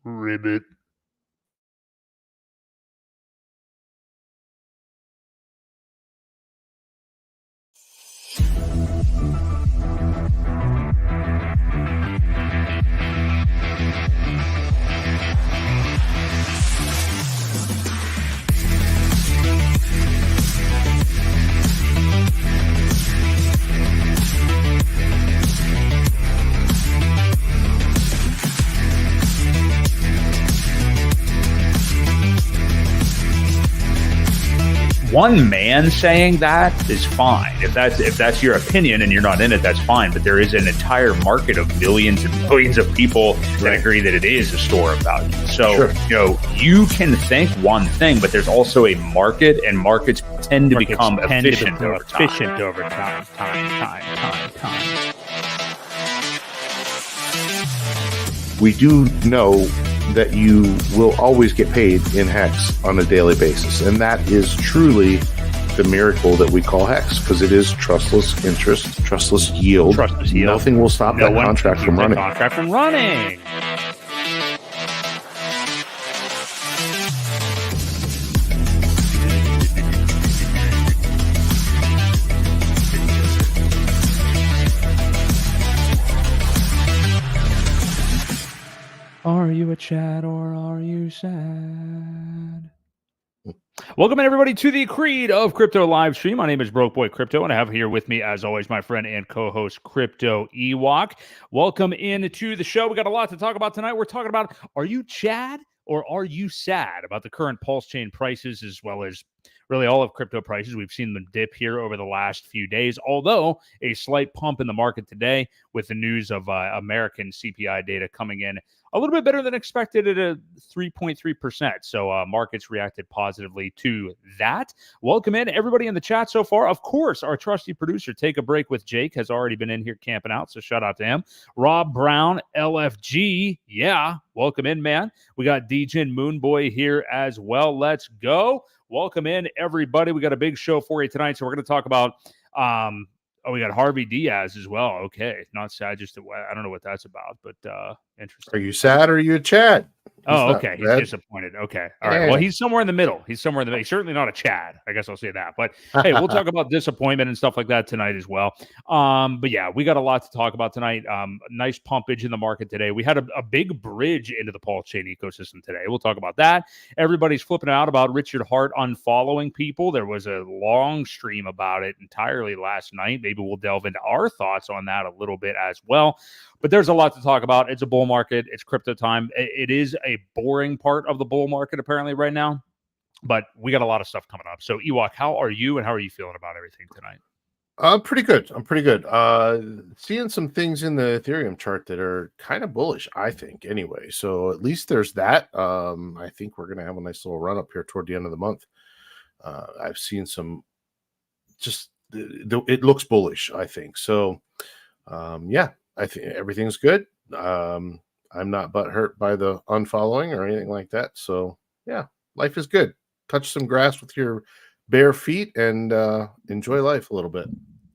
Ribbit. One man saying that is fine. If that's your opinion and you're not in it, that's fine. But there is an entire market of millions and millions of people that agree that it is a store of value. So, you can think one thing, but there's also a market, and markets tend to become efficient over time. We do know that you will always get paid in Hex on a daily basis. And that is truly the miracle that we call Hex, because it is trustless interest, trustless yield. Nothing will stop that contract from running. Are you a Chad or are you sad? Welcome everybody to the Creed of Crypto live stream. My name is Boi Crypto, and I have here with me, as always, my friend and co-host Crypto Ewok. Welcome into the show. We got a lot to talk about tonight. We're talking about, are you Chad or are you sad about the current PulseChain prices, as well as really all of crypto prices. We've seen them dip here over the last few days, although a slight pump in the market today with the news of American CPI data coming in a little bit better than expected at a 3.3%. So markets reacted positively to that. Welcome in everybody in the chat so far. Of course, our trusty producer, Take a Break with Jake, has already been in here camping out. So shout out to him. Rob Brown, LFG. Yeah, welcome in, man. We got DJ Moonboy here as well. Let's go. Welcome in, everybody. We got a big show for you tonight. So we're going to talk about we got Harvey Diaz as well. Okay. Not sad. I don't know what that's about, but interesting. Are you sad or are you a Chad? Okay. He's disappointed. Okay. All right. Well, he's somewhere in the middle. He's certainly not a Chad. I guess I'll say that. But hey, we'll talk about disappointment and stuff like that tonight as well. But yeah, we got a lot to talk about tonight. Nice pumpage in the market today. We had a big bridge into the PulseChain ecosystem today. We'll talk about that. Everybody's flipping out about Richard Hart unfollowing people. There was a long stream about it entirely last night. Maybe we'll delve into our thoughts on that a little bit as well. But there's a lot to talk about. It's a bull market. It's crypto time. It is a boring part of the bull market apparently right now, but we got a lot of stuff coming up. So Ewok, how are you and how are you feeling about everything tonight? I'm pretty good. Seeing some things in the Ethereum chart that are kind of bullish, I think, anyway. So at least there's that. I think we're going to have a nice little run up here toward the end of the month. I've seen some it looks bullish, I think. So, yeah, I think everything's good. I'm not butthurt by the unfollowing or anything like that. So, yeah, life is good. Touch some grass with your bare feet and enjoy life a little bit.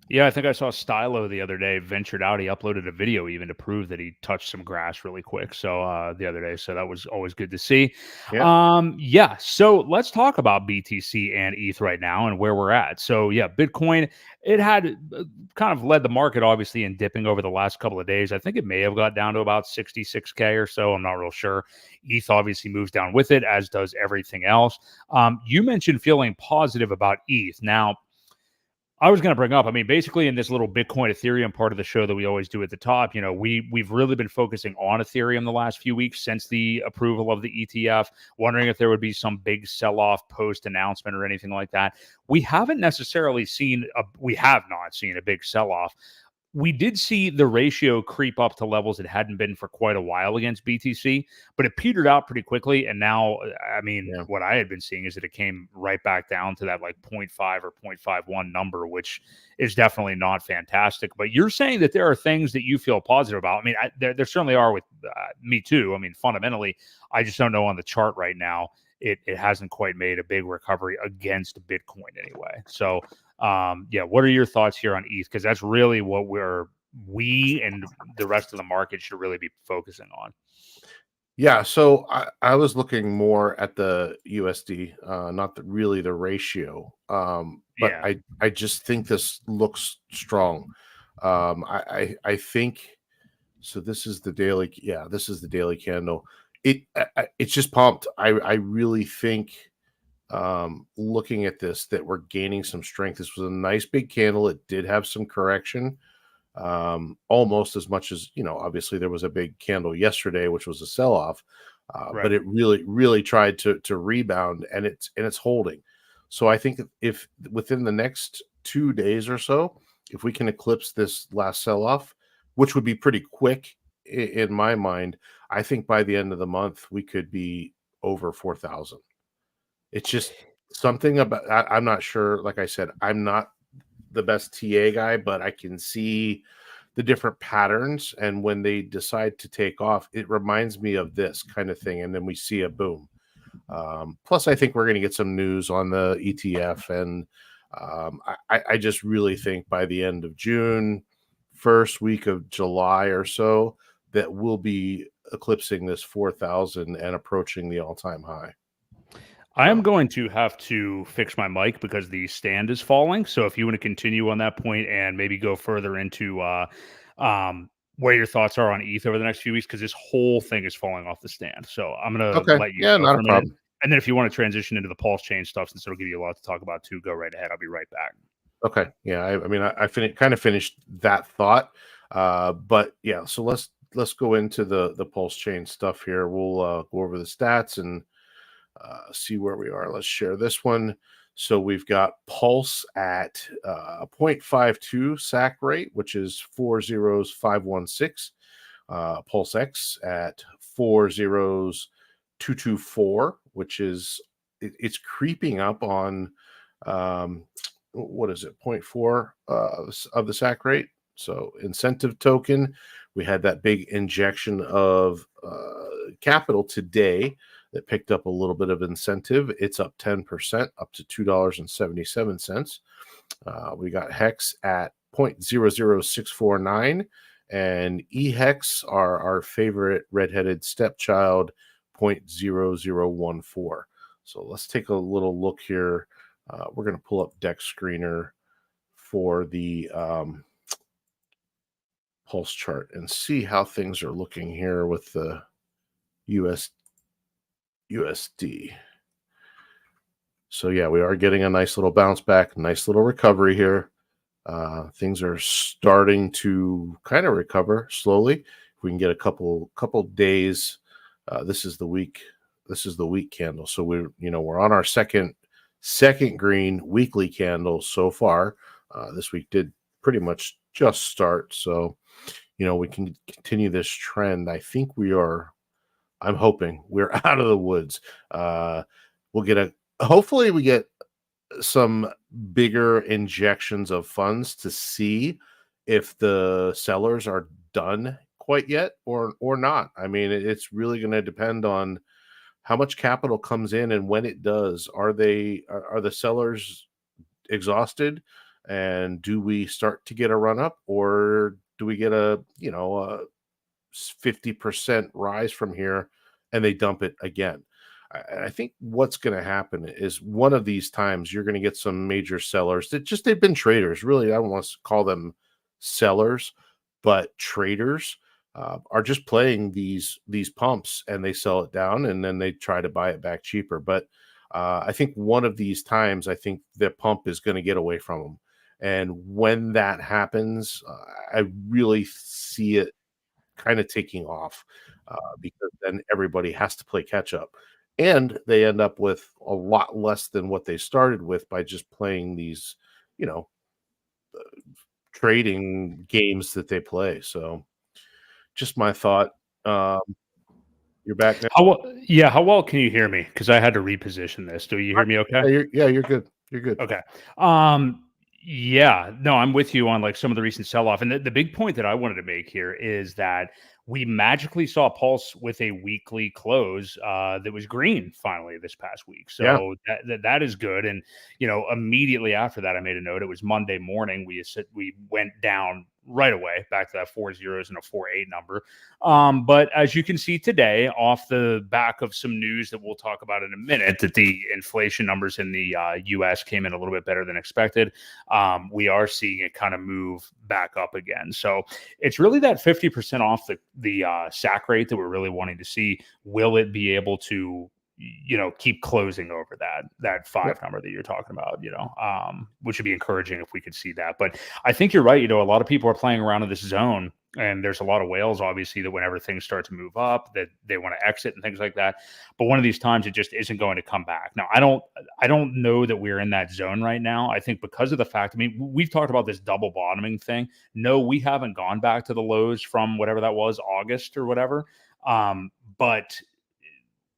Yeah, I think I saw Stylo the other day ventured out. He uploaded a video even to prove that he touched some grass really quick. So the other day, so that was always good to see. Yeah. So let's talk about BTC and ETH right now and where we're at. So yeah, Bitcoin, it had kind of led the market obviously in dipping over the last couple of days. I think it may have got down to about 66K or so. I'm not real sure. ETH obviously moves down with it, as does everything else. You mentioned feeling positive about ETH. Now, I was going to bring up, basically in this little Bitcoin Ethereum part of the show that we always do at the top, we've really been focusing on Ethereum the last few weeks since the approval of the ETF, wondering if there would be some big sell-off post-announcement or anything like that. We have not seen a big sell-off. We did see the ratio creep up to levels it hadn't been for quite a while against BTC, but it petered out pretty quickly. And now, what I had been seeing is that it came right back down to that like 0.5 or 0.51 number, which is definitely not fantastic. But you're saying that there are things that you feel positive about. There certainly are with me too. Fundamentally, I just don't know on the chart right now. It hasn't quite made a big recovery against Bitcoin anyway. So, what are your thoughts here on ETH? Because that's really what we and the rest of the market should really be focusing on. Yeah, so I was looking more at the USD, not really the ratio. But Yeah. I just think this looks strong. I think so. This is the daily. Yeah, this is the daily candle. It's just pumped. I really think, looking at this, that we're gaining some strength. This was a nice big candle. It did have some correction, almost as much as, obviously there was a big candle yesterday, which was a sell-off, but Right. it really tried to rebound, and it's holding. So I think if within the next 2 days or so, if we can eclipse this last sell-off, which would be pretty quick in my mind, I think by the end of the month we could be over 4,000. It's just something about, I'm not sure. Like I said, I'm not the best TA guy, but I can see the different patterns. And when they decide to take off, it reminds me of this kind of thing. And then we see a boom. Plus, I think we're going to get some news on the ETF. And I just really think by the end of June, first week of July or so, that we'll be eclipsing this 4,000 and approaching the all time high. I am So, going to have to fix my mic because the stand is falling. So if you want to continue on that point and maybe go further into where your thoughts are on ETH over the next few weeks, because this whole thing is falling off the stand. So I'm gonna okay. let you Yeah, go not for a a minute. problem. And then if you want to transition into the PulseChain stuff, since it'll give you a lot to talk about too, go right ahead. I'll be right back. Okay. Yeah. I mean, I kind of finished that thought. But yeah, so let's go into the pulse chain stuff here. We'll go over the stats and see where we are. Let's share this one. So we've got Pulse at 0.52 SAC rate, which is 40516. Pulse X at 40224, which is, it's creeping up on, what is it, zero point 0.4 of the SAC rate. So incentive token, we had that big injection of capital today that picked up a little bit of incentive. It's up 10%, up to $2.77. We got Hex at 0.00649, and eHex, our favorite redheaded stepchild, 0.0014. So let's take a little look here. We're going to pull up Dex Screener for the pulse chart and see how things are looking here with the USD. So yeah, we are getting a nice little bounce back, nice little recovery here. Things are starting to kind of recover slowly. If we can get a couple days, this is the week candle. So we're on our second green weekly candle so far. This week did pretty much just start. So, we can continue this trend. I'm hoping we're out of the woods. Hopefully we get some bigger injections of funds to see if the sellers are done quite yet or not. I mean, it's really going to depend on how much capital comes in, and when it does, are the sellers exhausted, and do we start to get a run up, or do we get a 50% rise from here and they dump it again? I think what's going to happen is one of these times you're going to get some major sellers that they've been traders. Really, I don't want to call them sellers, but traders are just playing these pumps, and they sell it down and then they try to buy it back cheaper. But I think one of these times, I think the pump is going to get away from them. And when that happens, I really see it kind of taking off, because then everybody has to play catch up, and they end up with a lot less than what they started with by just playing these, you know, trading games that they play. So, just my thought. Um, you're back now. How well can you hear me? Because I had to reposition this. Do you hear me okay? You're good. You're good. Okay. Yeah, no, I'm with you on like some of the recent sell-off. And the big point that I wanted to make here is that we magically saw Pulse with a weekly close that was green finally this past week. Yeah. So that is good. And immediately after that, I made a note. It was Monday morning. We went down right away back to that 4 zeros and a 4.8 number. But as you can see today, off the back of some news that we'll talk about in a minute, that the inflation numbers in the U.S. came in a little bit better than expected. We are seeing it kind of move back up again. So it's really that 50% off the SAC rate that we're really wanting to see. Will it be able to, keep closing over that 5 number that you're talking about, which would be encouraging if we could see that. But I think you're right. A lot of people are playing around in this zone, and there's a lot of whales, obviously, that whenever things start to move up, that they want to exit and things like that. But one of these times, it just isn't going to come back. Now, I don't know that we're in that zone right now. I think because of the fact, we've talked about this double bottoming thing. No, we haven't gone back to the lows from whatever that was, August or whatever. But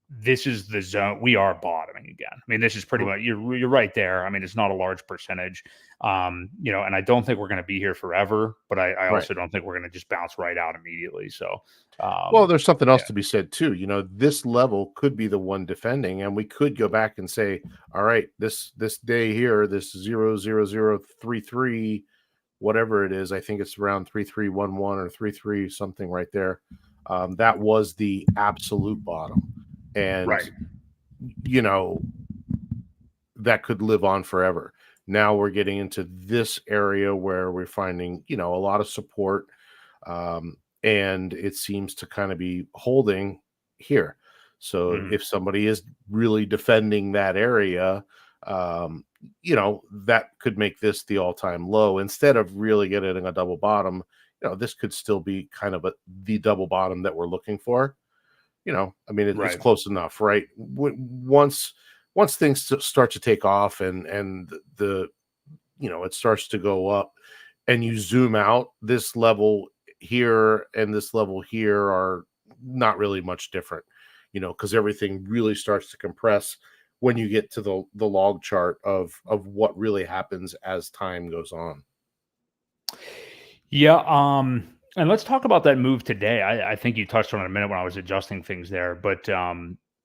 this is the zone we are bottoming again. This is pretty much, you're right there. It's not a large percentage, and I don't think we're going to be here forever, but I also don't think we're going to just bounce right out immediately. So, well, there's something else to be said too. This level could be the one defending, and we could go back and say, all right, this day here, this 0.0033, whatever it is, I think it's around 3311 or 33 something right there. That was the absolute bottom. And, that could live on forever. Now we're getting into this area where we're finding, a lot of support. And it seems to kind of be holding here. So if somebody is really defending that area, that could make this the all-time low. Instead of really getting a double bottom, this could still be kind of the double bottom that we're looking for. It's close enough, right? Once things start to take off and the it starts to go up, and you zoom out, this level here and this level here are not really much different, because everything really starts to compress when you get to the log chart of what really happens as time goes on. Yeah. And let's talk about that move today. I think you touched on it a minute when I was adjusting things there, but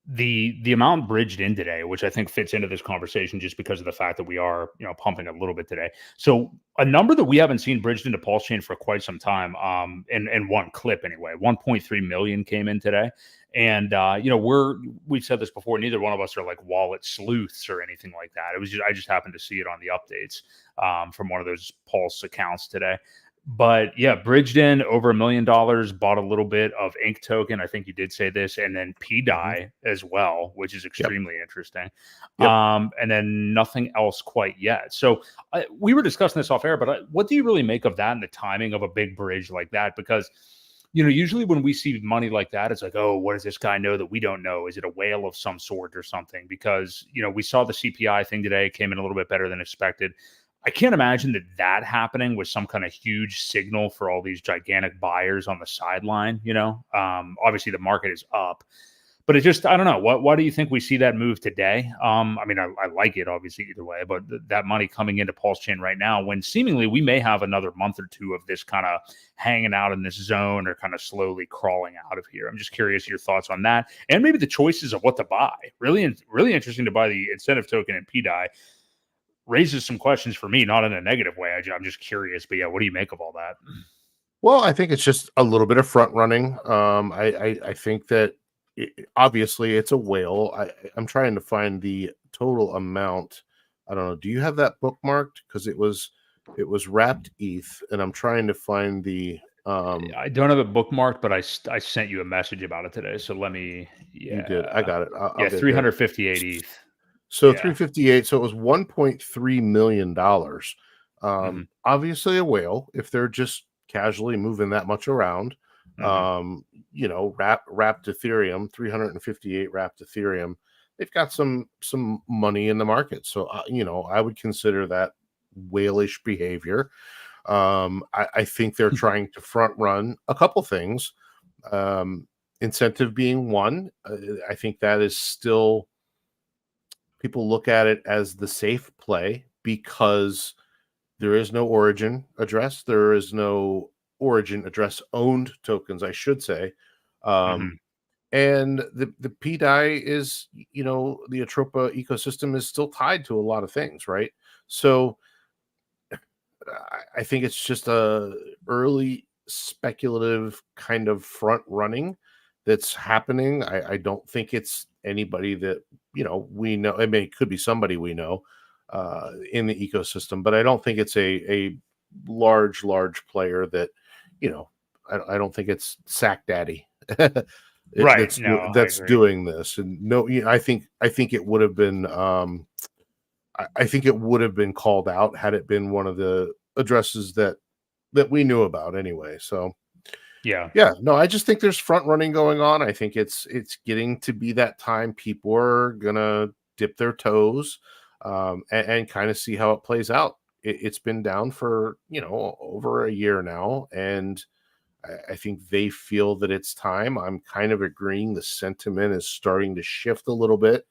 the amount bridged in today, which I think fits into this conversation just because of the fact that we are, pumping a little bit today. So a number that we haven't seen bridged into PulseChain for quite some time, in one clip anyway, 1.3 million came in today. And, we've said this before, neither one of us are like wallet sleuths or anything like that. I just happened to see it on the updates, from one of those Pulse accounts today. But yeah, bridged in over $1 million, bought a little bit of Ink token. I think you did say this, and then PDI as well, which is extremely interesting. And then nothing else quite yet. So we were discussing this off air, but what do you really make of that and the timing of a big bridge like that? Because, usually when we see money like that, it's like, oh, what does this guy know that we don't know? Is it a whale of some sort or something? Because, we saw the CPI thing today, came in a little bit better than expected. I can't imagine that happening with some kind of huge signal for all these gigantic buyers on the sideline. Obviously the market is up, but it just, I don't know. Why do you think we see that move today? I like it obviously either way, but that money coming into PulseChain right now, when seemingly we may have another month or two of this kind of hanging out in this zone or kind of slowly crawling out of here. I'm just curious your thoughts on that, and maybe the choices of what to buy. Really interesting to buy the incentive token and PDI. Raises some questions for me, not in a negative way. I'm just curious, but yeah, what do you make of all that? Well, I think it's just a little bit of front running. I think that obviously it's a whale. I'm trying to find the total amount. I don't know. Do you have that bookmarked? Because it was wrapped ETH, and I'm trying to find the. I don't have it bookmarked, but I sent you a message about it today. So let me. Yeah, you did. I got it. I'll 358 ETH. So 358. So it was $1.3 million. Obviously a whale if they're just casually moving that much around. Wrapped Ethereum, 358 wrapped Ethereum. They've got some money in the market. So, I would consider that whalish behavior. I think they're trying to front run a couple things. Incentive being one. I think that is still, people look at it as the safe play because there is no origin address. There is no origin address owned tokens, I should say. And the PDI is, the Atropa ecosystem is still tied to a lot of things, right? So I think it's just a early speculative kind of front running that's happening. I don't think it's anybody that we know. I mean, it could be somebody we know in the ecosystem, but I don't think it's a large player that I don't think it's Sack Daddy Right. No, I that's agree. doing this. And no, I think it would have been I think it would have been called out had it been one of the addresses that we knew about anyway. So Yeah. no, I just think there's front running going on. I think it's getting to be that time people are gonna dip their toes and kind of see how it plays out. It's been down for over a year now, and I think they feel that it's time. I'm kind of agreeing. The sentiment is starting to shift a little bit,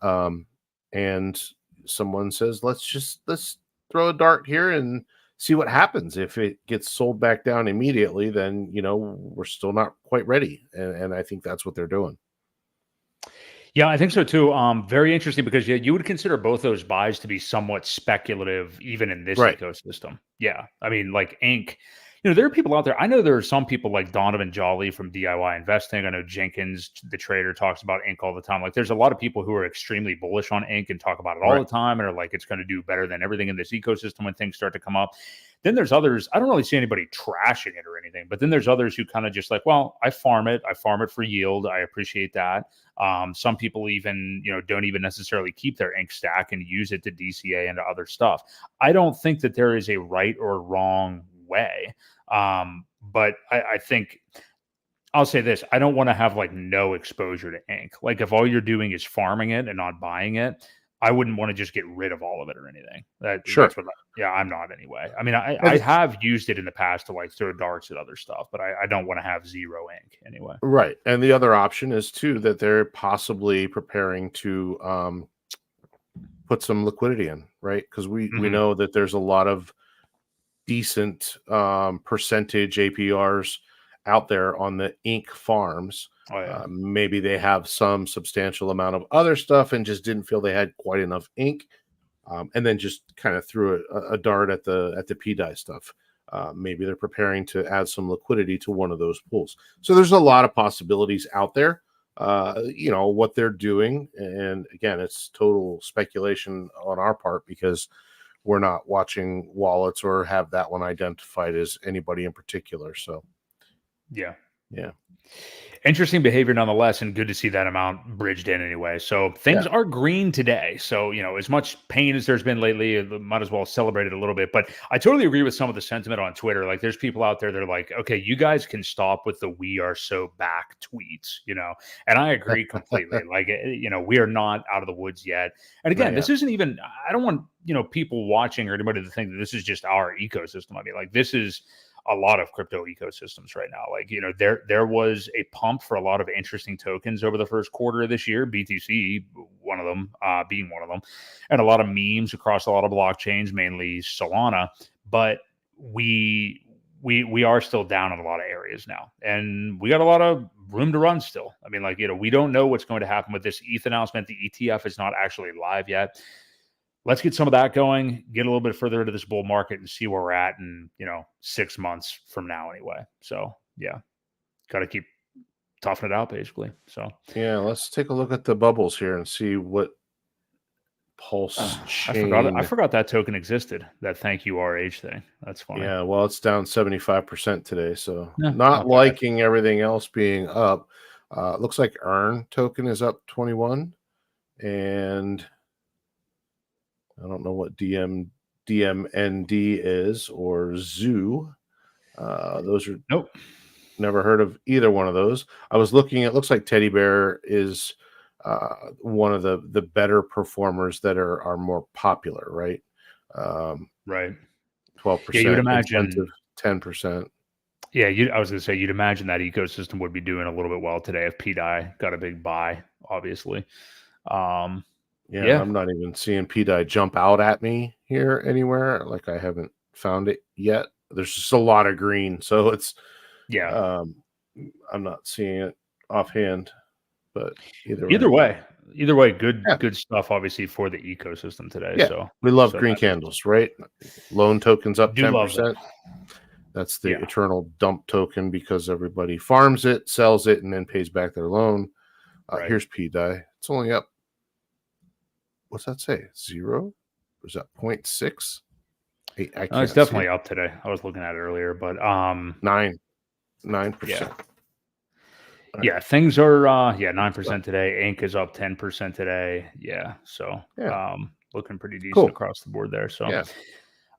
and someone says, let's throw a dart here and see what happens. If it gets sold back down immediately, then we're still not quite ready, and I think that's what they're doing. Yeah, I think so too. Very interesting because you would consider both those buys to be somewhat speculative, even in this Right. ecosystem. Yeah, I mean, like Ink. There are people out there. I know there are some people like Donovan Jolly from DIY Investing. I know Jenkins, the trader, talks about Ink all the time. Like, there's a lot of people who are extremely bullish on Ink and talk about it all Right. the time, and are like, it's going to do better than everything in this ecosystem when things start to come up. Then there's others. I don't really see anybody trashing it or anything, but then there's others who kind of just like, well, I farm it. I farm it for yield. I appreciate that. Some people even, don't even necessarily keep their Ink stack and use it to DCA into other stuff. I don't think that there is a right or wrong way. But I think I'll say this: I don't want to have like no exposure to Ink. Like, if all you're doing is farming it and not buying it, I wouldn't want to just get rid of all of it or anything. Sure. That's what. I'm not anyway. I mean, I have used it in the past to like throw darts at other stuff, but I don't want to have zero Ink anyway. Right. And the other option is too that they're possibly preparing to put some liquidity in, right? Because we know that there's a lot of decent percentage APRs out there on the Ink farms. Oh, yeah. Maybe they have some substantial amount of other stuff and just didn't feel they had quite enough Ink, and then just kind of threw a dart at the PDI stuff. Maybe they're preparing to add some liquidity to one of those pools. So there's a lot of possibilities out there. What they're doing, and again, it's total speculation on our part because we're not watching wallets or have that one identified as anybody in particular. So, yeah. Interesting behavior nonetheless, and good to see that amount bridged in anyway. So things are green today. So, as much pain as there's been lately, might as well celebrate it a little bit. But I totally agree with some of the sentiment on Twitter. Like, there's people out there that are like, okay, you guys can stop with the "we are so back" tweets, and I agree completely. Like, we are not out of the woods yet. And again, this isn't even, I don't want, people watching or anybody to think that this is just our ecosystem. I mean, like, this is a lot of crypto ecosystems right now. Like, there was a pump for a lot of interesting tokens over the first quarter of this year, BTC, one of them, being one of them, and a lot of memes across a lot of blockchains, mainly Solana. But we are still down in a lot of areas now, and we got a lot of room to run still. I mean, like, we don't know what's going to happen with this ETH announcement. The ETF is not actually live yet. Let's get some of that going, get a little bit further into this bull market and see where we're at in, 6 months from now anyway. So, yeah, got to keep toughing it out, basically. So, yeah, let's take a look at the bubbles here and see what PulseChain. I forgot that token existed, that thank you RH thing. That's funny. Yeah, well, it's down 75% today. So, Yeah, not liking everything else being up. Looks like Earn token is up 21, and I don't know what DMND is or Zoo. Those are nope. Never heard of either one of those. I was looking. It looks like Teddy Bear is one of the better performers that are more popular, right? Right. 12%. Yeah, you'd imagine 10%. Yeah, I was going to say you'd imagine that ecosystem would be doing a little bit well today if PDI got a big buy, obviously. Yeah, I'm not even seeing PDI jump out at me here anywhere. Like, I haven't found it yet. There's just a lot of green, so it's I'm not seeing it offhand. But either way, Either way, good stuff, obviously, for the ecosystem today. Yeah. So we love green candles, right? Loan tokens up 10%. That's the eternal dump token because everybody farms it, sells it, and then pays back their loan. Here's PDI. It's only up. What's that say? 0? Or is that 0.6? It's definitely up today. I was looking at it earlier, but 9%. Yeah, things are 9% today. Ink is up 10% today. Yeah, so looking pretty decent across the board there. So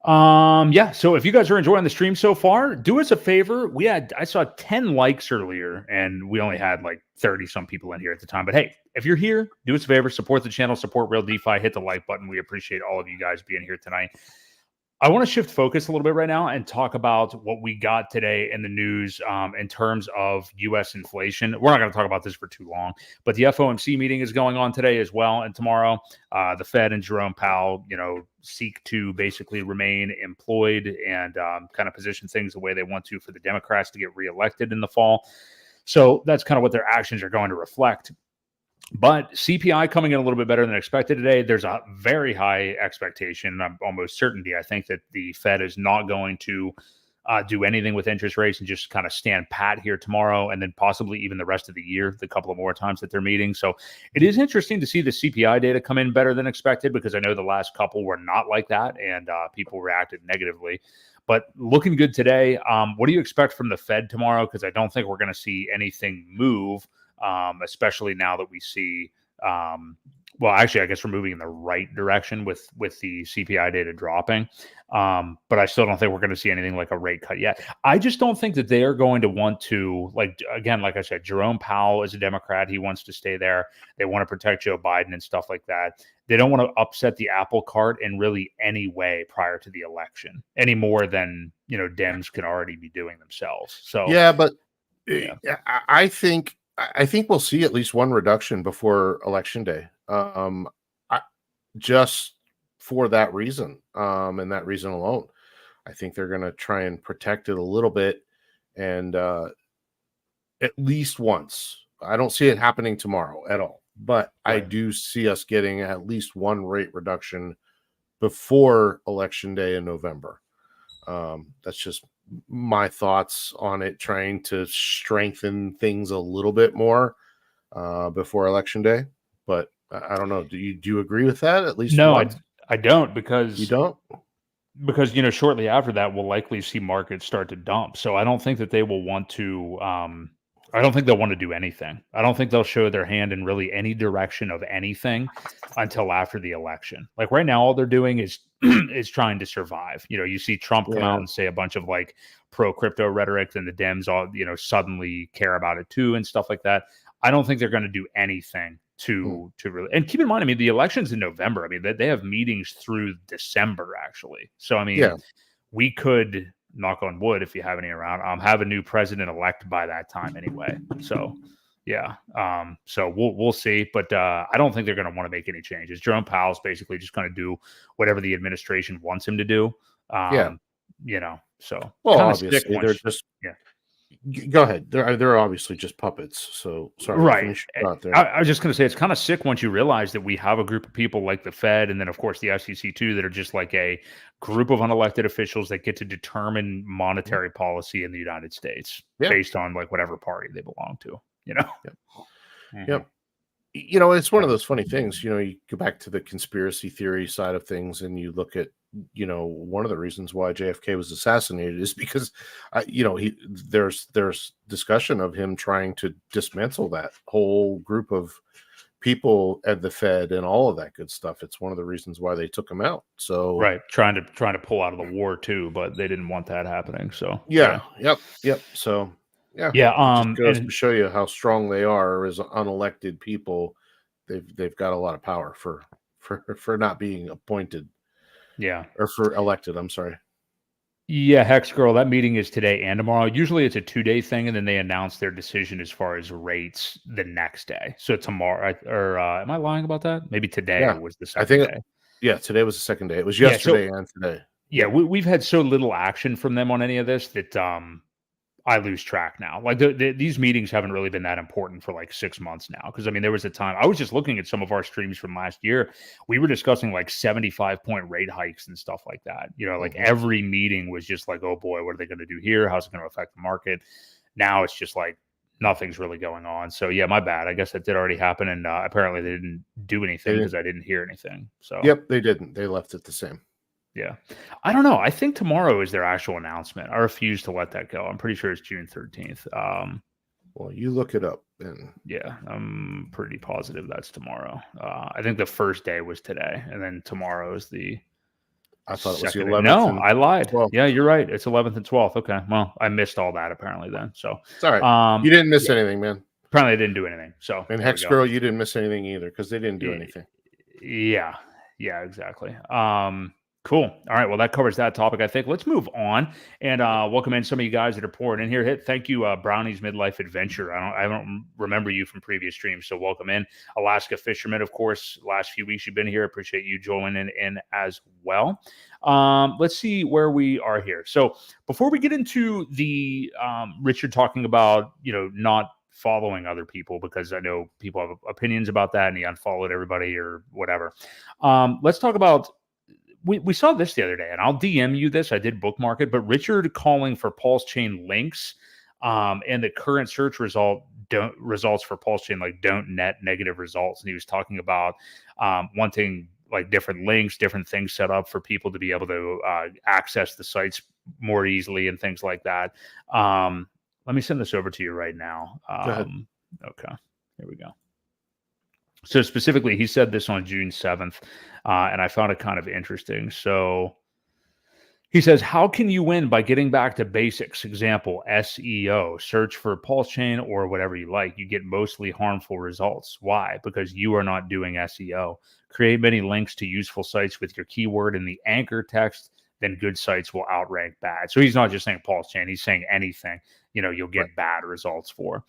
so if you guys are enjoying the stream so far, do us a favor. I saw 10 likes earlier, and we only had like 30 some people in here at the time. But hey, if you're here, do us a favor, support the channel, support Real DeFi, hit the like button. We appreciate all of you guys being here tonight. I want to shift focus a little bit right now and talk about what we got today in the news in terms of U.S. inflation. We're not going to talk about this for too long, but the FOMC meeting is going on today as well. And tomorrow, the Fed and Jerome Powell, seek to basically remain employed and kind of position things the way they want to for the Democrats to get reelected in the fall. So that's kind of what their actions are going to reflect. But CPI coming in a little bit better than expected today. There's a very high expectation, almost certainty, I think, that the Fed is not going to do anything with interest rates and just kind of stand pat here tomorrow and then possibly even the rest of the year, the couple of more times that they're meeting. So it is interesting to see the CPI data come in better than expected because I know the last couple were not like that and people reacted negatively. But looking good today. What do you expect from the Fed tomorrow? Because I don't think we're going to see anything move. Especially now that we see, actually, I guess we're moving in the right direction with the CPI data dropping. But I still don't think we're going to see anything like a rate cut yet. I just don't think that they are going to want to, like I said, Jerome Powell is a Democrat. He wants to stay there. They want to protect Joe Biden and stuff like that. They don't want to upset the apple cart in really any way prior to the election, any more than, Dems can already be doing themselves. So, I think we'll see at least one reduction before election day, just for that reason, and that reason alone. I think they're going to try and protect it a little bit, and at least once. I don't see it happening tomorrow at all, but I do see us getting at least one rate reduction before election day in November. That's just my thoughts on it, trying to strengthen things a little bit more before election day. But I don't know. Do you agree with that? At least no, I don't, because you don't. Because shortly after that, we'll likely see markets start to dump. So I don't think that they will want to. I don't think they'll want to do anything. I don't think they'll show their hand in really any direction of anything until after the election. Like right now, all they're doing is trying to survive. You see Trump come out and say a bunch of like pro crypto rhetoric, and the Dems all, suddenly care about it too and stuff like that. I don't think they're going to do anything to really, and keep in mind, I mean, the election's in November. I mean, they have meetings through December actually. So, I mean, we could, knock on wood, if you have any around, have a new president elect by that time anyway. So so we'll see, but I don't think they're going to want to make any changes. Jerome Powell's basically just going to do whatever the administration wants him to do. So obviously they're just go ahead. They're obviously just puppets. So sorry, right. I was just going to say, it's kind of sick once you realize that we have a group of people like the Fed, and then of course the SEC too, that are just like a group of unelected officials that get to determine monetary policy in the United States based on like whatever party they belong to. Yep. It's one of those funny things. You go back to the conspiracy theory side of things, and you look at, one of the reasons why JFK was assassinated is because, there's discussion of him trying to dismantle that whole group of people at the Fed and all of that good stuff. It's one of the reasons why they took him out. So trying to pull out of the war too, but they didn't want that happening. So yep. So it just goes to show you how strong they are as unelected people. They've got a lot of power for not being appointed. Or for elected, I'm sorry. Hex Girl, that meeting is today and tomorrow. Usually it's a 2-day thing, and then they announce their decision as far as rates the next day. So tomorrow, or am I lying about that? Maybe today was the second day. Today was the second day. It was yesterday and today. We've had so little action from them on any of this that I lose track now. Like these meetings haven't really been that important for like 6 months now. Cause I mean, there was a time I was just looking at some of our streams from last year. We were discussing like 75-point rate hikes and stuff like that. You know, like every meeting was just like, oh boy, what are they going to do here? How's it going to affect the market? Now it's just like nothing's really going on. So yeah, my bad. I guess that did already happen. And apparently they didn't do anything because I didn't hear anything. So yep, they didn't. They left it the same. Yeah. I don't know. I think tomorrow is their actual announcement. I refuse to let that go. I'm pretty sure it's June 13th. Well, you look it up. And yeah, I'm pretty positive that's tomorrow. I think the first day was today, and then tomorrow is the I thought it was the second. 11th. No, I lied. 12th. Yeah, you're right. It's 11th and 12th. Okay. Well, I missed all that apparently then. So it's all right. You didn't miss anything, man. Apparently I didn't do anything. So and Hex Girl, you didn't miss anything either because they didn't do anything. Yeah. Yeah, exactly. Cool. All right. Well, that covers that topic, I think. Let's move on and welcome in some of you guys that are pouring in here. Thank you, Brownie's Midlife Adventure. I don't remember you from previous streams, so welcome in. Alaska Fisherman, of course. Last few weeks you've been here. Appreciate you joining in as well. Let's see where we are here. So before we get into the Richard talking about, not following other people, because I know people have opinions about that and he unfollowed everybody or whatever. Let's talk about. We saw this the other day, and I'll DM you this. I did bookmark it, but Richard calling for PulseChain links, and the current search results for PulseChain don't net negative results. And he was talking about wanting like different links, different things set up for people to be able to access the sites more easily and things like that. Let me send this over to you right now. Go ahead. Okay, here we go. So specifically, he said this on June 7th, and I found it kind of interesting. So he says, how can you win by getting back to basics? Example, SEO, search for PulseChain or whatever you like. You get mostly harmful results. Why? Because you are not doing SEO. Create many links to useful sites with your keyword in the anchor text, then good sites will outrank bad. So he's not just saying PulseChain. He's saying anything, you'll get bad results for.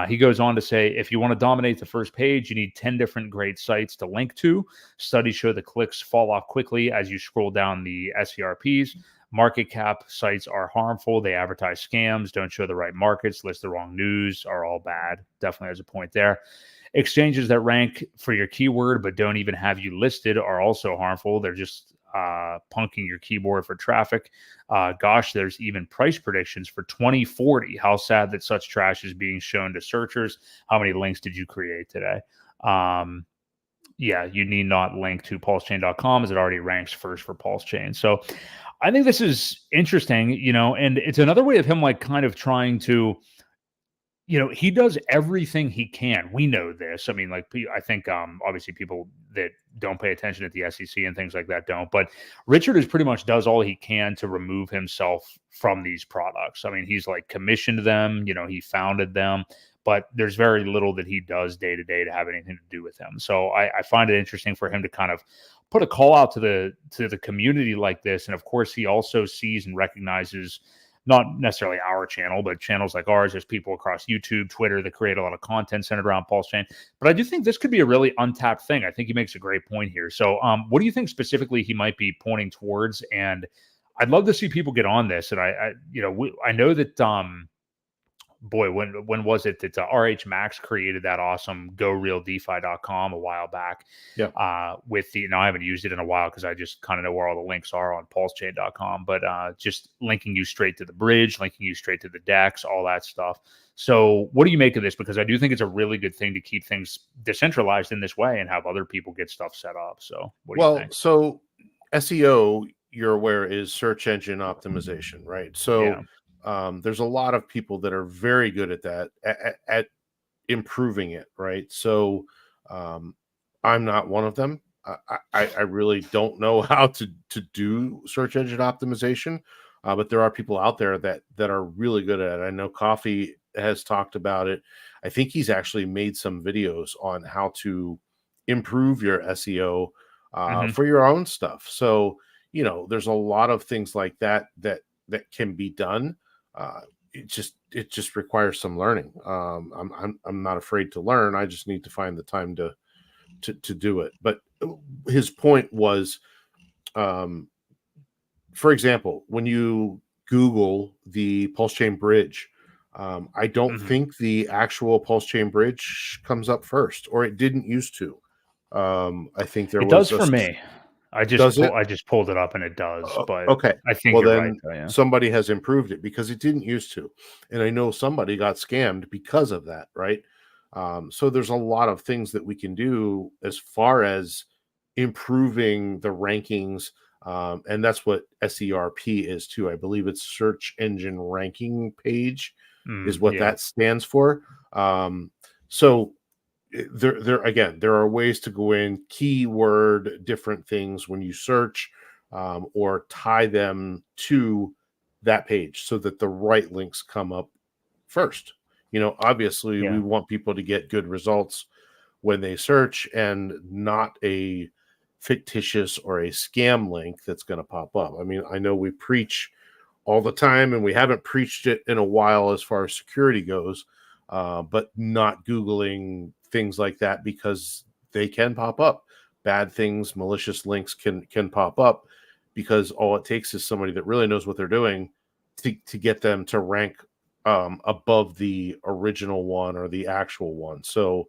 He goes on to say, if you want to dominate the first page, you need 10 different great sites to link to. Studies show the clicks fall off quickly as you scroll down the SERPs. Market cap sites are harmful. They advertise scams, don't show the right markets, list the wrong news, are all bad. Definitely has a point there. Exchanges that rank for your keyword but don't even have you listed are also harmful. They're just punking your keyboard for traffic. Gosh, there's even price predictions for 2040. How sad that such trash is being shown to searchers. How many links did you create today? Yeah, you need not link to pulsechain.com as it already ranks first for PulseChain. So I think this is interesting, and it's another way of him kind of trying to, he does everything he can. We know this. I mean, I think obviously people that don't pay attention at the SEC and things like that don't. But Richard is pretty much does all he can to remove himself from these products. I mean, he's commissioned them. He founded them. But there's very little that he does day to day to have anything to do with them. So I find it interesting for him to kind of put a call out to the community like this. And of course, he also sees and recognizes not necessarily our channel, but channels like ours. There's people across YouTube, Twitter that create a lot of content centered around PulseChain. But I do think this could be a really untapped thing. I think he makes a great point here. So what do you think specifically he might be pointing towards? And I'd love to see people get on this. And I know that boy, when was it that RH Max created that awesome GoRealDeFi.com a while back? Yeah. With I haven't used it in a while because I just kind of know where all the links are on PulseChain.com, but just linking you straight to the bridge, linking you straight to the DEX, all that stuff. So what do you make of this? Because I do think it's a really good thing to keep things decentralized in this way and have other people get stuff set up. So what do you think? So SEO, you're aware, is search engine optimization, right? So yeah. There's a lot of people that are very good at that, at improving it, right? So I'm not one of them. I really don't know how to do search engine optimization, but there are people out there that are really good at it. I know Coffee has talked about it. I think he's actually made some videos on how to improve your SEO for your own stuff. So, there's a lot of things like that can be done. It just requires some learning. I'm not afraid to learn. I just need to find the time to do it. But his point was, for example, when you Google the PulseChain bridge. I don't think the actual PulseChain bridge comes up first, or it didn't used to. I think there It was does for me. I just pulled it up and it does, but okay. I think Well, you're right. then Though, yeah. somebody has improved it because it didn't used to, and I know somebody got scammed because of that, right? So there's a lot of things that we can do as far as improving the rankings, and that's what SERP is too. I believe it's search engine ranking page is what that stands for. So there again, there are ways to go in, keyword different things when you search, or tie them to that page so that the right links come up first. Obviously we want people to get good results when they search, and not a fictitious or a scam link that's going to pop up. I mean, I know we preach all the time, and we haven't preached it in a while as far as security goes, but not Googling things like that, because they can pop up. Bad things, malicious links can pop up, because all it takes is somebody that really knows what they're doing to get them to rank above the original one or the actual one. So,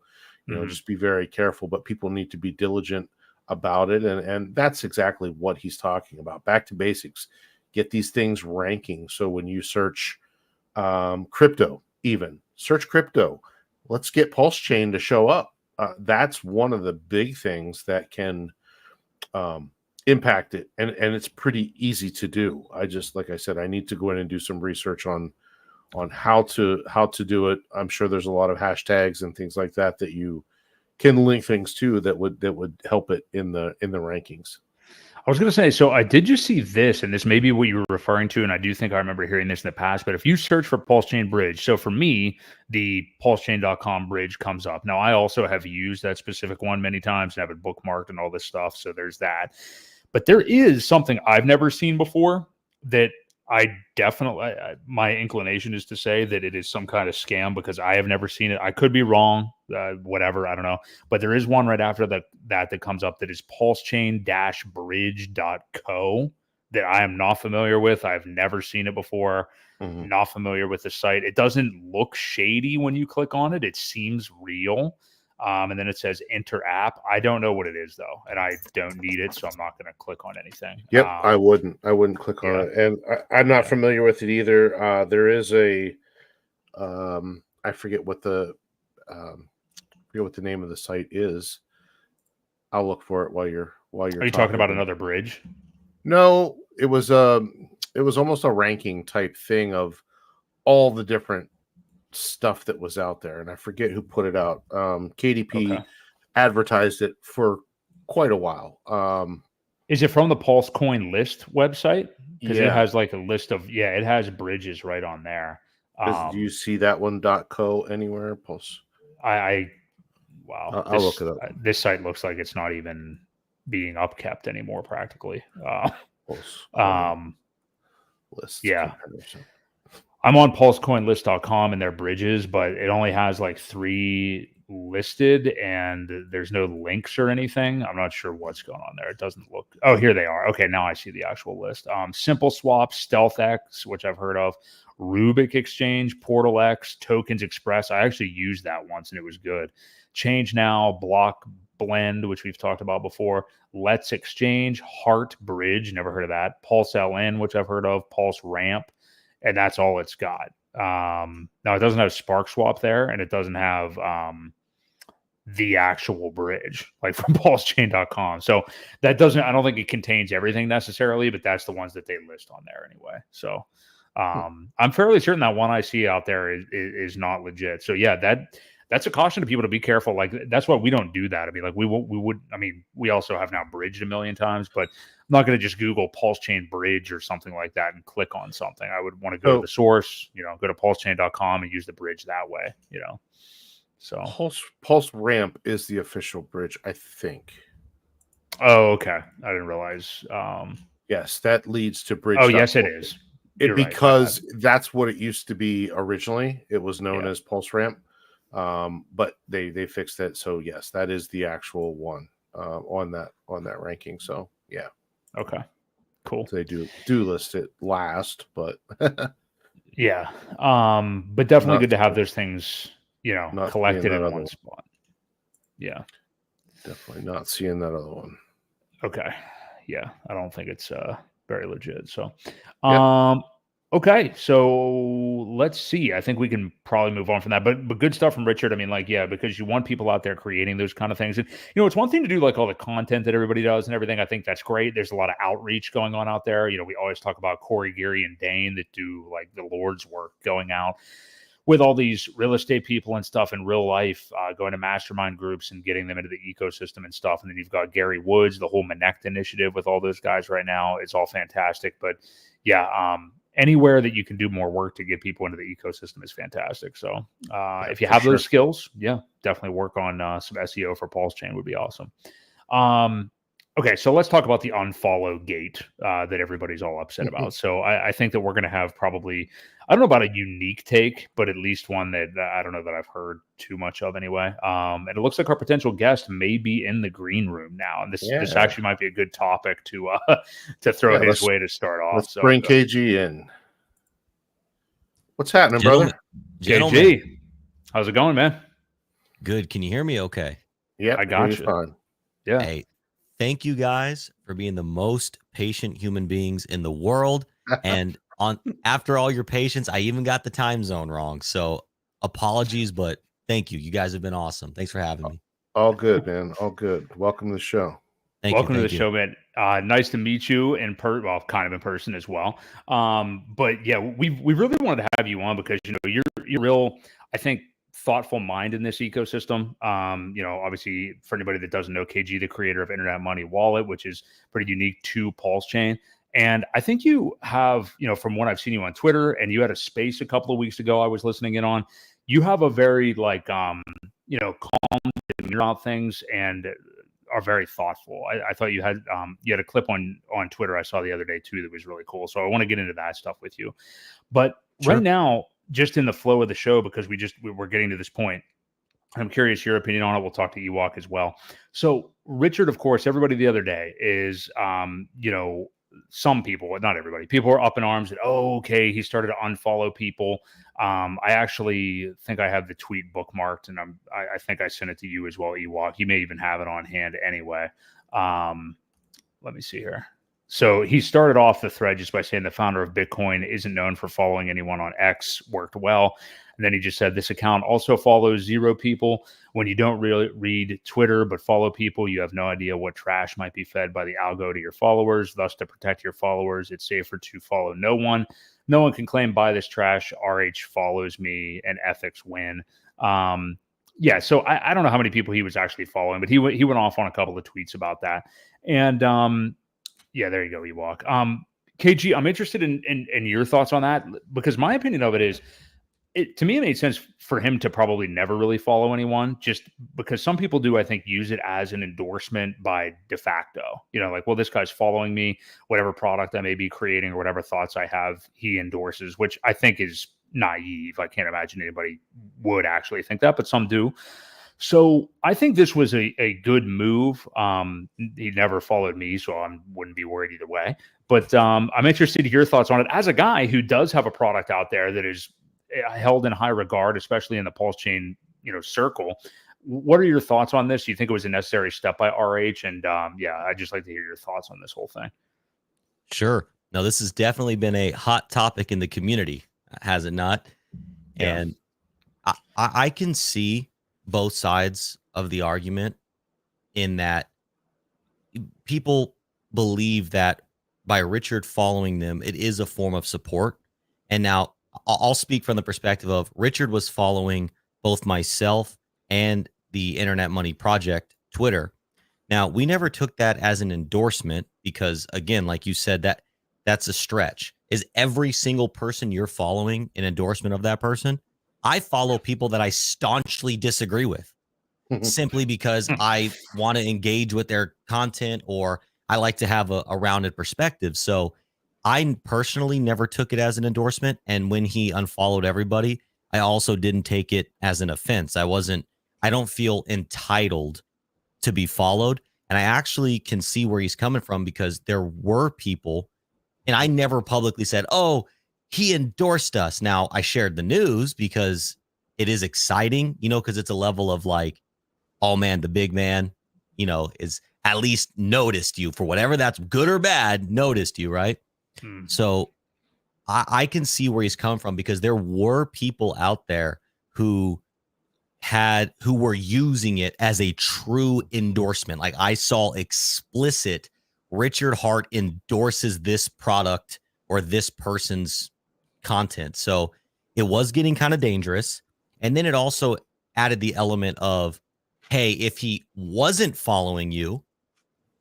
just be very careful, but people need to be diligent about it. And that's exactly what he's talking about. Back to basics, get these things ranking. So when you search crypto, even search crypto, let's get PulseChain to show up. That's one of the big things that can impact it. And it's pretty easy to do. Like I said, I need to go in and do some research on how to do it. I'm sure there's a lot of hashtags and things like that you can link things to that would help it in the rankings. I was going to say, so I did just see this, and this may be what you were referring to, and I do think I remember hearing this in the past, but if you search for PulseChain bridge, so for me, the PulseChain.com bridge comes up. Now, I also have used that specific one many times and have it bookmarked and all this stuff, so there's that. But there is something I've never seen before that I definitely, my inclination is to say that it is some kind of scam, because I have never seen it. I could be wrong, whatever, I don't know. But there is one right after that comes up that is pulsechain-bridge.co that I am not familiar with. I've never seen it before. Not familiar with the site. It doesn't look shady when you click on it. It seems real. And then it says enter app. I don't know what it is though, and I don't need it, so I'm not going to click on anything. Yep, I wouldn't click on it, and I'm not familiar with it either. There is a, I forget what the name of the site is. I'll look for it while you're. Are you talking about another bridge? No, it was almost a ranking type thing of all the different stuff that was out there, and I forget who put it out. KDP advertised it for quite a while. Is it from the PulseCoin list website? Because it has like a list of it has bridges right on there. Do you see that one .co anywhere? Pulse. I'll look it up. This site looks like it's not even being upkept anymore, practically. Pulse. List. Yeah. I'm on pulsecoinlist.com and their bridges, but it only has like 3 listed and there's no links or anything. I'm not sure what's going on there. It doesn't look. Oh, here they are. Okay, now I see the actual list. Simple Swap, StealthX, which I've heard of, Rubik Exchange, Portal X, Tokens Express. I actually used that once and it was good. Change Now, Block Blend, which we've talked about before, Let's Exchange, Heart Bridge, never heard of that, Pulse LN, which I've heard of, Pulse Ramp. And that's all it's got. Now it doesn't have Spark Swap there, and it doesn't have the actual bridge like from pulsechain.com. So that doesn't, I don't think it contains everything necessarily, but that's the ones that they list on there anyway. So I'm fairly certain that one I see out there is not legit. So yeah, that's a caution to people to be careful. Like that's why we don't do that. I mean, like we would, I mean, we also have now bridged a million times, but I'm not going to just Google PulseChain bridge or something like that and click on something. I would want to go to the source, go to pulsechain.com and use the bridge that way, So Pulse Ramp is the official bridge, I think. Oh, okay. I didn't realize. Yes, that leads to bridge. Oh, yes, it is. Because that's what it used to be originally. It was known as Pulse Ramp. But they fixed it. So yes, that is the actual one on that ranking. So yeah. Okay. Cool. They do list it last, but yeah. But definitely good to have those things, collected in one spot. Yeah. Definitely not seeing that other one. Okay. Yeah. I don't think it's very legit. So okay, so let's see. I think we can probably move on from that. But good stuff from Richard. I mean, because you want people out there creating those kind of things. And it's one thing to do like all the content that everybody does and everything. I think that's great. There's a lot of outreach going on out there. We always talk about Corey, Gary, and Dane that do like the Lord's work going out with all these real estate people and stuff in real life, going to mastermind groups and getting them into the ecosystem and stuff. And then you've got Gary Woods, the whole Connect initiative with all those guys right now. It's all fantastic. But yeah, anywhere that you can do more work to get people into the ecosystem is fantastic. So if you have those skills, definitely work on some SEO for PulseChain would be awesome. Okay, so let's talk about the unfollow gate that everybody's all upset about. So I think that we're going to have probably, I don't know about a unique take, but at least one that I don't know that I've heard too much of anyway. And it looks like our potential guest may be in the green room now. And this actually might be a good topic to throw his way to start off. Let's bring KG in. What's happening, brother? KG, how's it going, man? Good. Can you hear me okay? Yeah, I got you. Fine. Yeah. Hey, thank you guys for being the most patient human beings in the world. And after all your patience, I even got the time zone wrong. So apologies, but thank you. You guys have been awesome. Thanks for having me. All good, man. All good. Welcome to the show. Welcome to the show, man. Nice to meet you in kind of in person as well. But yeah, we really wanted to have you on because you're real, I think, thoughtful mind in this ecosystem. Obviously for anybody that doesn't know, KG, the creator of Internet Money Wallet, which is pretty unique to PulseChain. And I think you have, from what I've seen you on Twitter, and you had a space a couple of weeks ago I was listening in on, you have a very calm demeanor about things and are very thoughtful. I thought you had a clip on Twitter I saw the other day too that was really cool. So I want to get into that stuff with you. But right now, just in the flow of the show, because we're getting to this point, I'm curious your opinion on it. We'll talk to Ewok as well. So Richard, of course, everybody the other day is, some people, not everybody, people are up in arms that, okay, he started to unfollow people. I actually think I have the tweet bookmarked, and I think I sent it to you as well, Ewok. You may even have it on hand anyway. Let me see here. So he started off the thread just by saying the founder of Bitcoin isn't known for following anyone on X, worked well. And then he just said this account also follows 0 people. When you don't really read Twitter but follow people, you have no idea what trash might be fed by the algo to your followers. Thus, to protect your followers, it's safer to follow no one. No one can claim buy this trash. RH follows me and ethics win. So I don't know how many people he was actually following, but he went off on a couple of tweets about that. And there you go, Ewok. KG, I'm interested in your thoughts on that, because my opinion of it is, to me, it made sense for him to probably never really follow anyone, just because some people do, I think, use it as an endorsement by de facto. This guy's following me, whatever product I may be creating or whatever thoughts I have, he endorses, which I think is naive. I can't imagine anybody would actually think that, but some do. So I think this was a good move. He never followed me, so I wouldn't be worried either way. But I'm interested to hear your thoughts on it. As a guy who does have a product out there that is held in high regard, especially in the PulseChain, circle, what are your thoughts on this? Do you think it was a necessary step by RH? And I'd just like to hear your thoughts on this whole thing. Sure. No, this has definitely been a hot topic in the community, has it not? Yeah. And I can see both sides of the argument in that people believe that by Richard following them, it is a form of support. And now I'll speak from the perspective of Richard was following both myself and the Internet Money Project Twitter. Now, we never took that as an endorsement because, again, like you said, that's a stretch. Is every single person you're following an endorsement of that person? I follow people that I staunchly disagree with simply because I want to engage with their content, or I like to have a rounded perspective. So I personally never took it as an endorsement. And when he unfollowed everybody, I also didn't take it as an offense. I don't feel entitled to be followed. And I actually can see where he's coming from, because there were people And I never publicly said, oh, he endorsed us. Now, I shared the news because it is exciting, because it's a level of like, oh man, the big man, is at least noticed you for whatever that's good or bad, noticed you, right? So I can see where he's come from, because there were people out there who were using it as a true endorsement. Like I saw explicit Richard Hart endorses this product or this person's content. So it was getting kind of dangerous. And then it also added the element of, hey, if he wasn't following you,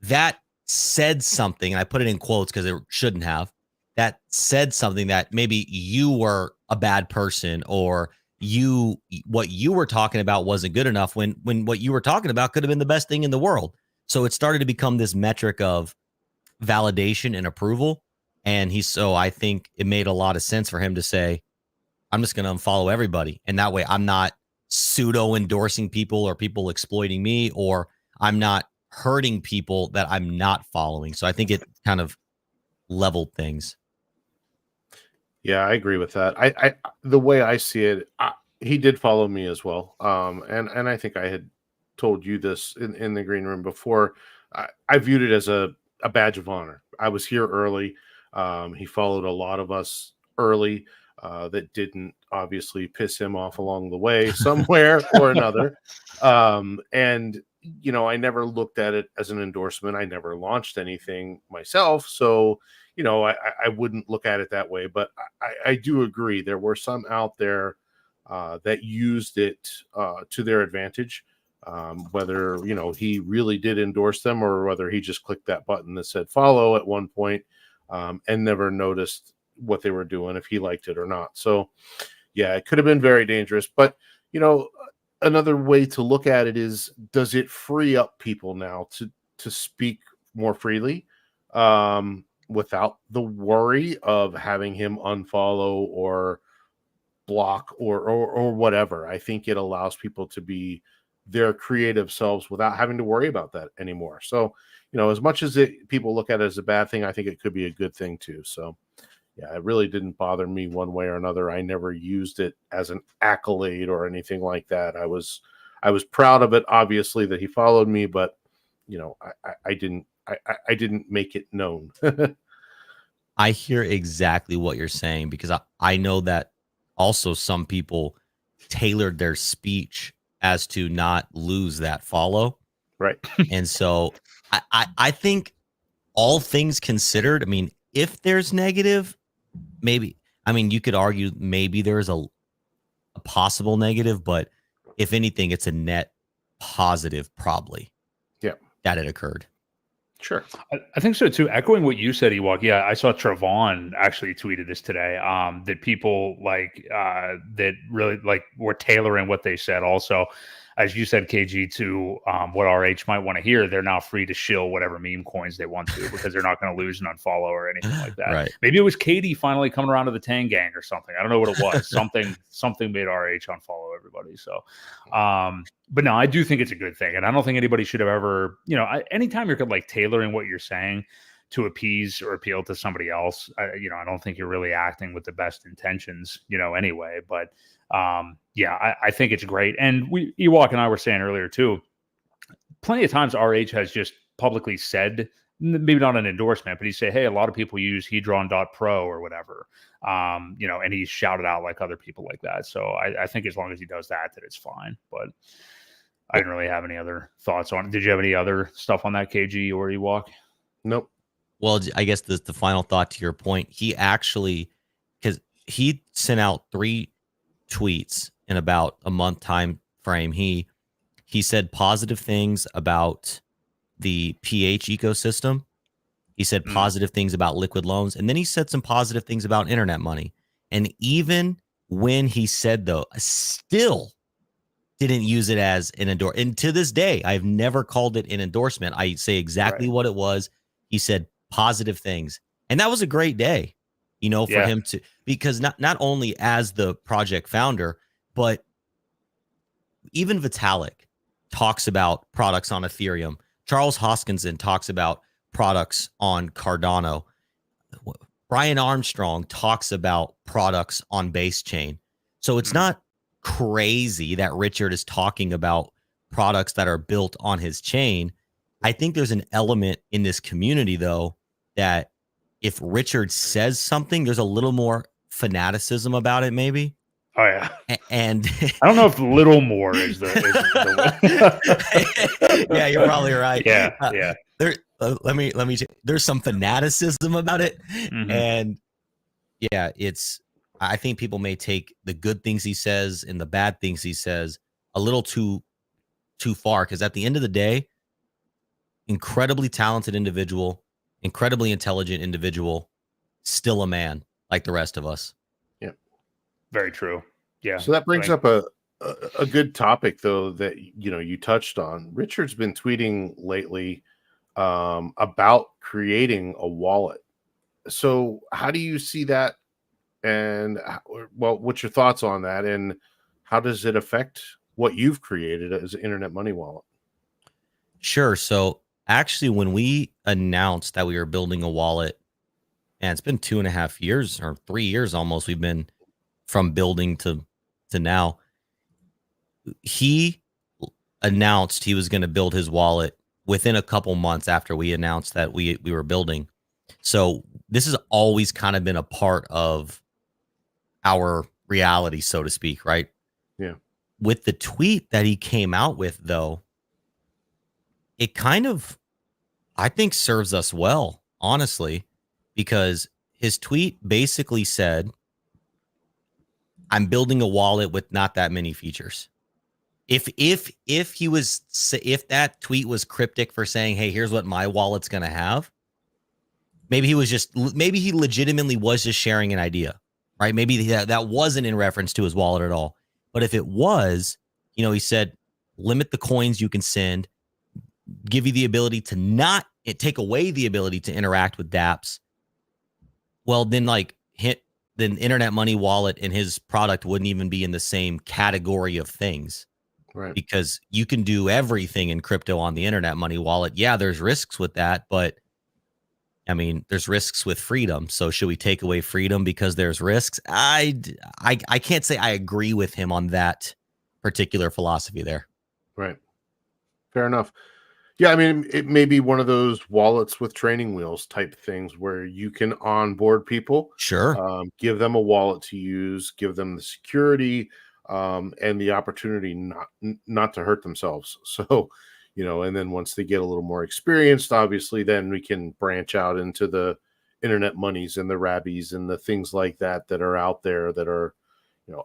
that said something, and I put it in quotes because it shouldn't have, that said something that maybe you were a bad person, or what you were talking about wasn't good enough, when what you were talking about could have been the best thing in the world. So it started to become this metric of validation and approval. And so I think it made a lot of sense for him to say, I'm just going to unfollow everybody. And that way I'm not pseudo endorsing people or people exploiting me, or I'm not hurting people that I'm not following. So I think it kind of leveled things. Yeah, I agree with that. I the way I see it, he did follow me as well. And I think I had told you this in the green room before. I viewed it as a badge of honor. I was here early. He followed a lot of us early. That didn't obviously piss him off along the way somewhere or another. And, I never looked at it as an endorsement. I never launched anything myself. So, I wouldn't look at it that way. But I do agree. There were some out there that used it to their advantage. Whether, he really did endorse them, or whether he just clicked that button that said follow at one point and never noticed what they were doing, if he liked it or not. So yeah, it could have been very dangerous. But another way to look at it is, does it free up people now to speak more freely without the worry of having him unfollow or block or whatever? I think it allows people to be their creative selves without having to worry about that anymore. So as much as people look at it as a bad thing, I think it could be a good thing too. So yeah, it really didn't bother me one way or another. I never used it as an accolade or anything like that. I was proud of it, obviously, that he followed me, but I didn't make it known. I hear exactly what you're saying, because I know that also some people tailored their speech as to not lose that follow. Right. And so I think, all things considered, if there's negative, maybe, you could argue maybe there's a possible negative, but if anything, it's a net positive, probably. Yeah. That it occurred. Sure. I think so too. Echoing what you said, Ewok. Yeah, I saw Travon actually tweeted this today. That people that really were tailoring what they said. Also, as you said, KG, to what RH might want to hear, they're now free to shill whatever meme coins they want to, because they're not going to lose and unfollow or anything like that. Right. Maybe it was Katie finally coming around to the Tang Gang or something. I don't know what it was. something made RH unfollow everybody. So, but no, I do think it's a good thing. And I don't think anybody should have ever, anytime you're tailoring what you're saying to appease or appeal to somebody else, I don't think you're really acting with the best intentions, anyway. But yeah, I think it's great. And Ewok and I were saying earlier too, plenty of times RH has just publicly said, maybe not an endorsement, but he say, hey, a lot of people use Hedron.pro or whatever, and he's shouted out like other people like that. So I think as long as he does that it's fine. But I didn't really have any other thoughts on it. Did you have any other stuff on that, KG or Ewok? Nope. Well, I guess the final thought to your point, he actually, because he sent out 3 tweets in about a month time frame. He said positive things about the PH ecosystem. He said positive things about liquid loans, and then he said some positive things about internet money. And even when he said, though, still didn't use it as an endorsement. And to this day, I've never called it an endorsement. I say exactly what it was. He said positive things, and that was a great day, for him to, because not only as the project founder, but even Vitalik talks about products on Ethereum. Charles Hoskinson talks about products on Cardano. Brian Armstrong talks about products on base chain. So it's not crazy that Richard is talking about products that are built on his chain. I think there's an element in this community, though, that if Richard says something, there's a little more fanaticism about it, maybe. Oh yeah, and I don't know if little more is the yeah, you're probably right. Yeah. There's some fanaticism about it, and yeah, I think people may take the good things he says and the bad things he says a little too far, because at the end of the day, incredibly talented individual, incredibly intelligent individual, still a man like the rest of us. Yeah, very true. Yeah. So that brings up a good topic, though, that you touched on. Richard's been tweeting lately about creating a wallet. So how do you see that? And what's your thoughts on that? And how does it affect what you've created as an internet money wallet? Sure. So actually, when we announced that we were building a wallet, and it's been 2.5 years or 3 years almost, we've been from building to now. He announced he was going to build his wallet within a couple months after we announced that we were building. So this has always kind of been a part of our reality, so to speak, right? Yeah. With the tweet that he came out with, though, it kind of, I think, serves us well, honestly, because his tweet basically said, I'm building a wallet with not that many features. If that tweet was cryptic for saying, hey, here's what my wallet's going to have, maybe he legitimately was just sharing an idea, right? Maybe that wasn't in reference to his wallet at all. But if it was, he said, limit the coins you can send, give you the ability to take away the ability to interact with dApps. Well, then the internet money wallet and his product wouldn't even be in the same category of things. Right. Because you can do everything in crypto on the internet money wallet. Yeah, there's risks with that, but I mean, there's risks with freedom. So should we take away freedom because there's risks? I can't say I agree with him on that particular philosophy there. Right. Fair enough. Yeah, I mean, it may be one of those wallets with training wheels type things where you can onboard people. Sure. Give them a wallet to use, give them the security and the opportunity not to hurt themselves. So, and then once they get a little more experienced, obviously, then we can branch out into the internet monies and the rabbies and the things like that are out there that are,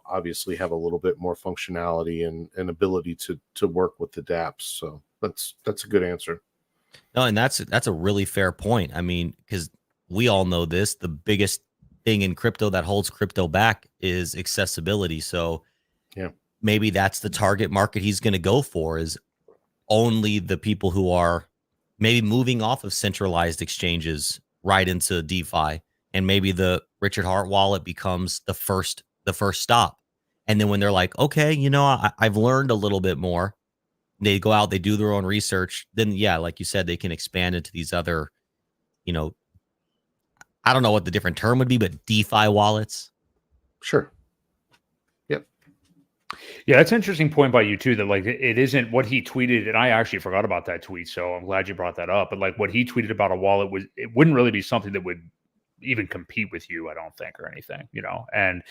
obviously have a little bit more functionality and ability to work with the dApps. So that's a good answer. No, and that's a really fair point. I mean, because we all know this, the biggest thing in crypto that holds crypto back is accessibility. So yeah, maybe that's the target market he's going to go for, is only the people who are maybe moving off of centralized exchanges right into DeFi. And maybe the Richard Hart wallet becomes the first stop. And then when they're like, okay, I've learned a little bit more, they go out, they do their own research, then yeah, like you said, they can expand into these other, I don't know what the different term would be, but DeFi wallets. Sure. Yep. Yeah, that's an interesting point by you too, that it isn't what he tweeted, and I actually forgot about that tweet, so I'm glad you brought that up. But what he tweeted about a wallet it wouldn't really be something that would even compete with you, I don't think, or anything, and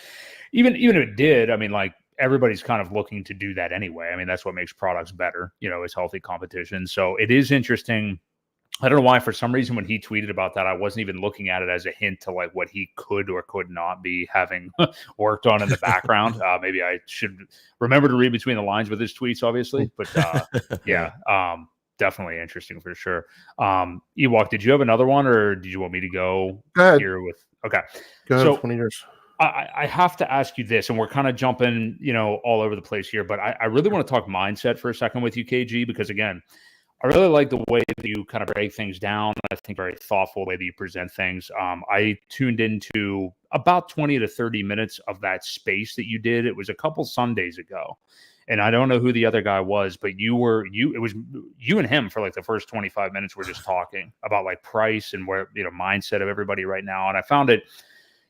even if it did, I mean, everybody's kind of looking to do that anyway. I mean, that's what makes products better, is healthy competition. So it is interesting. I don't know why, for some reason, when he tweeted about that, I wasn't even looking at it as a hint to what he could or could not be having worked on in the background. Maybe I should remember to read between the lines with his tweets, obviously, but yeah, definitely interesting for sure. Ewok, did you have another one, or did you want me to go here with? Okay, go ahead. So, 20 years. I have to ask you this, and we're kind of jumping, all over the place here, but I really want to talk mindset for a second with you, KG, because again, I really like the way that you kind of break things down. I think very thoughtful way that you present things. I tuned into about 20 to 30 minutes of that space that you did. It was a couple Sundays ago. and I don't know who the other guy was, but it was you and him for like the first 25 minutes were just talking about like price and where, mindset of everybody right now. And I found it,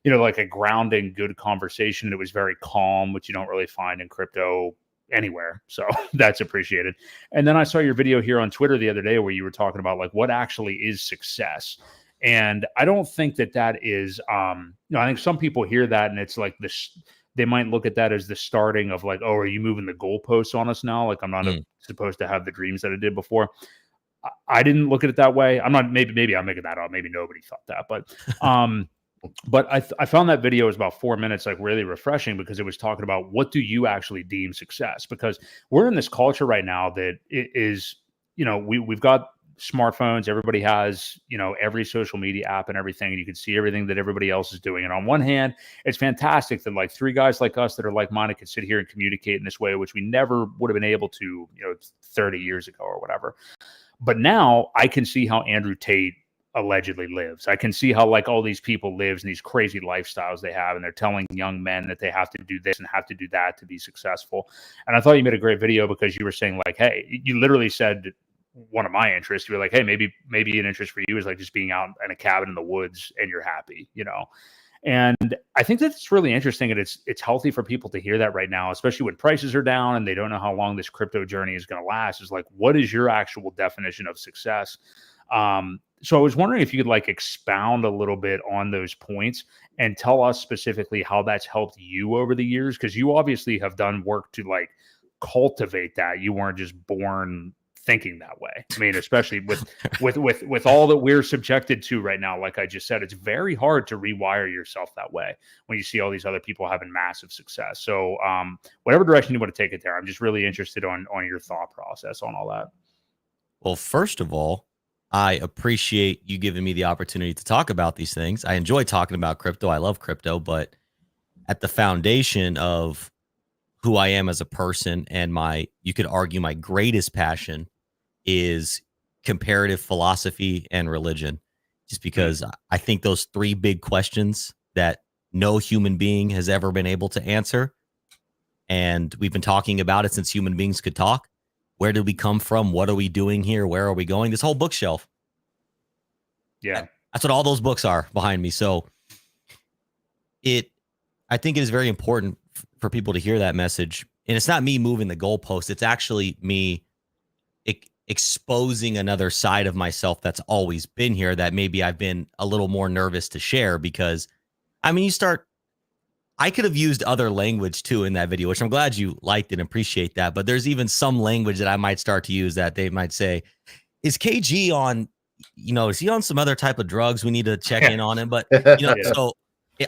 like a grounding, good conversation. It was very calm, which you don't really find in crypto anywhere. So that's appreciated. And then I saw your video here on Twitter the other day where you were talking about like what actually is success. And I don't think that is, I think some people hear that and it's like this, they might look at that as the starting of like, oh, are you moving the goalposts on us now? Like I'm not supposed to have the dreams that I did before. I didn't look at it that way. I'm not, maybe I'm making that up. Maybe nobody thought that, but I found that video was about 4 minutes, like really refreshing because it was talking about what do you actually deem success? Because we're in this culture right now that it is, we've got smartphones. Everybody has, every social media app and everything, and you can see everything that everybody else is doing. And on one hand, it's fantastic that like three guys like us that are like-minded can sit here and communicate in this way, which we never would have been able to, 30 years ago or whatever. But now I can see how Andrew Tate allegedly lives. I can see how like all these people lives and these crazy lifestyles they have, and they're telling young men that they have to do this and have to do that to be successful. And I thought you made a great video because you were saying like, hey, you literally said one of my interests. You were like, hey, maybe an interest for you is like just being out in a cabin in the woods and you're happy, And I think that's really interesting, and it's healthy for people to hear that right now, especially when prices are down and they don't know how long this crypto journey is going to last. Is like, what is your actual definition of success? So I was wondering if you could like expound a little bit on those points and tell us specifically how that's helped you over the years, because you obviously have done work to like cultivate that. You weren't just born thinking that way. I mean, especially with all that we're subjected to right now, like I just said, it's very hard to rewire yourself that way when you see all these other people having massive success. So whatever direction you want to take it there, I'm just really interested on your thought process on all that. Well, first of all, I appreciate you giving me the opportunity to talk about these things. I enjoy talking about crypto. I love crypto, but at the foundation of who I am as a person and you could argue my greatest passion is comparative philosophy and religion, just because I think those three big questions that no human being has ever been able to answer. And we've been talking about it since human beings could talk. Where did we come from? What are we doing here? Where are we going? This whole bookshelf. Yeah. That's what all those books are behind me. So I think it is very important for people to hear that message. And it's not me moving the goalpost. It's actually me exposing another side of myself that's always been here that maybe I've been a little more nervous to share, because I mean, I could have used other language too in that video, which I'm glad you liked and appreciate that. But there's even some language that I might start to use that they might say, is KG on, is he on some other type of drugs? We need to check in on him. But, so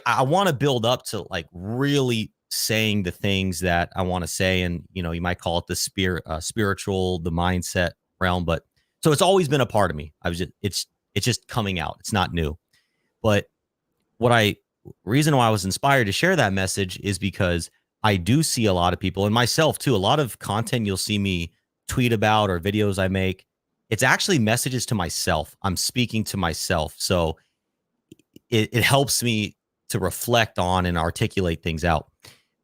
I want to build up to like really saying the things that I want to say. And, you might call it the spiritual, the mindset realm. But so it's always been a part of me. It's just coming out. It's not new. But reason why I was inspired to share that message is because I do see a lot of people, and myself too, a lot of content you'll see me tweet about or videos I make. It's actually messages to myself. I'm speaking to myself. So it helps me to reflect on and articulate things out.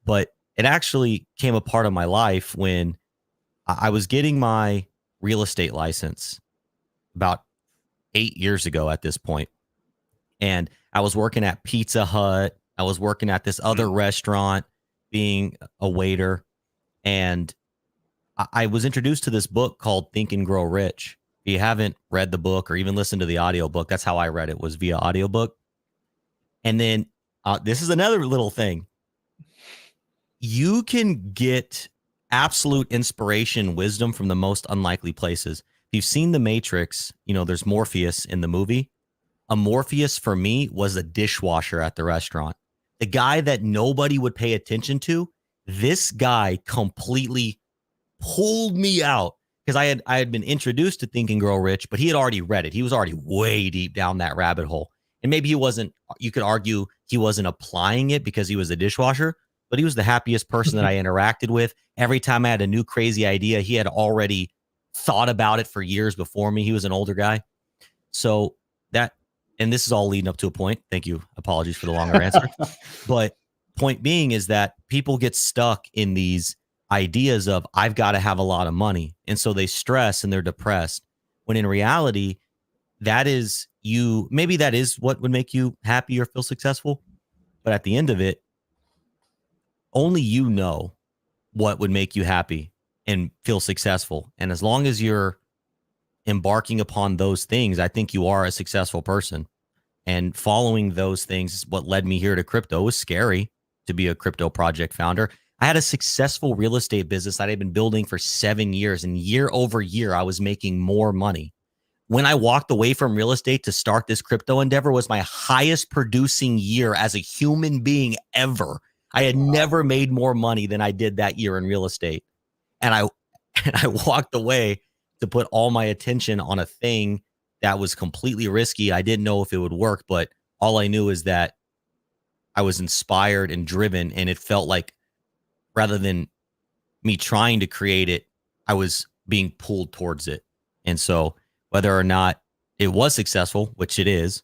But it actually came a part of my life when I was getting my real estate license about 8 years ago at this point. And I was working at Pizza Hut. I was working at this other restaurant being a waiter. And I was introduced to this book called Think and Grow Rich. If you haven't read the book or even listened to the audiobook, that's how I read it, was via audiobook. And then this is another little thing. You can get absolute inspiration, wisdom from the most unlikely places. If you've seen The Matrix, there's Morpheus in the movie. A Morpheus for me was a dishwasher at the restaurant. The guy that nobody would pay attention to, this guy completely pulled me out, because I had been introduced to Think and Grow Rich, but he had already read it. He was already way deep down that rabbit hole. And maybe you could argue he wasn't applying it because he was a dishwasher, but he was the happiest person that I interacted with. Every time I had a new crazy idea, he had already thought about it for years before me. He was an older guy. So and this is all leading up to a point. Thank you. Apologies for the longer answer. But point being is that people get stuck in these ideas of I've got to have a lot of money. And so they stress and they're depressed, when in reality, maybe that is what would make you happy or feel successful. But at the end of it, only you know what would make you happy and feel successful. And as long as you're embarking upon those things, I think you are a successful person. And following those things is what led me here to crypto. It was scary to be a crypto project founder. I had a successful real estate business that I'd been building for 7 years, and year over year, I was making more money. When I walked away from real estate to start this crypto endeavor was my highest producing year as a human being ever. I had never made more money than I did that year in real estate. And I walked away to put all my attention on a thing that was completely risky. I didn't know if it would work, but all I knew is that I was inspired and driven, and it felt like rather than me trying to create it, I was being pulled towards it. And so whether or not it was successful, which it is,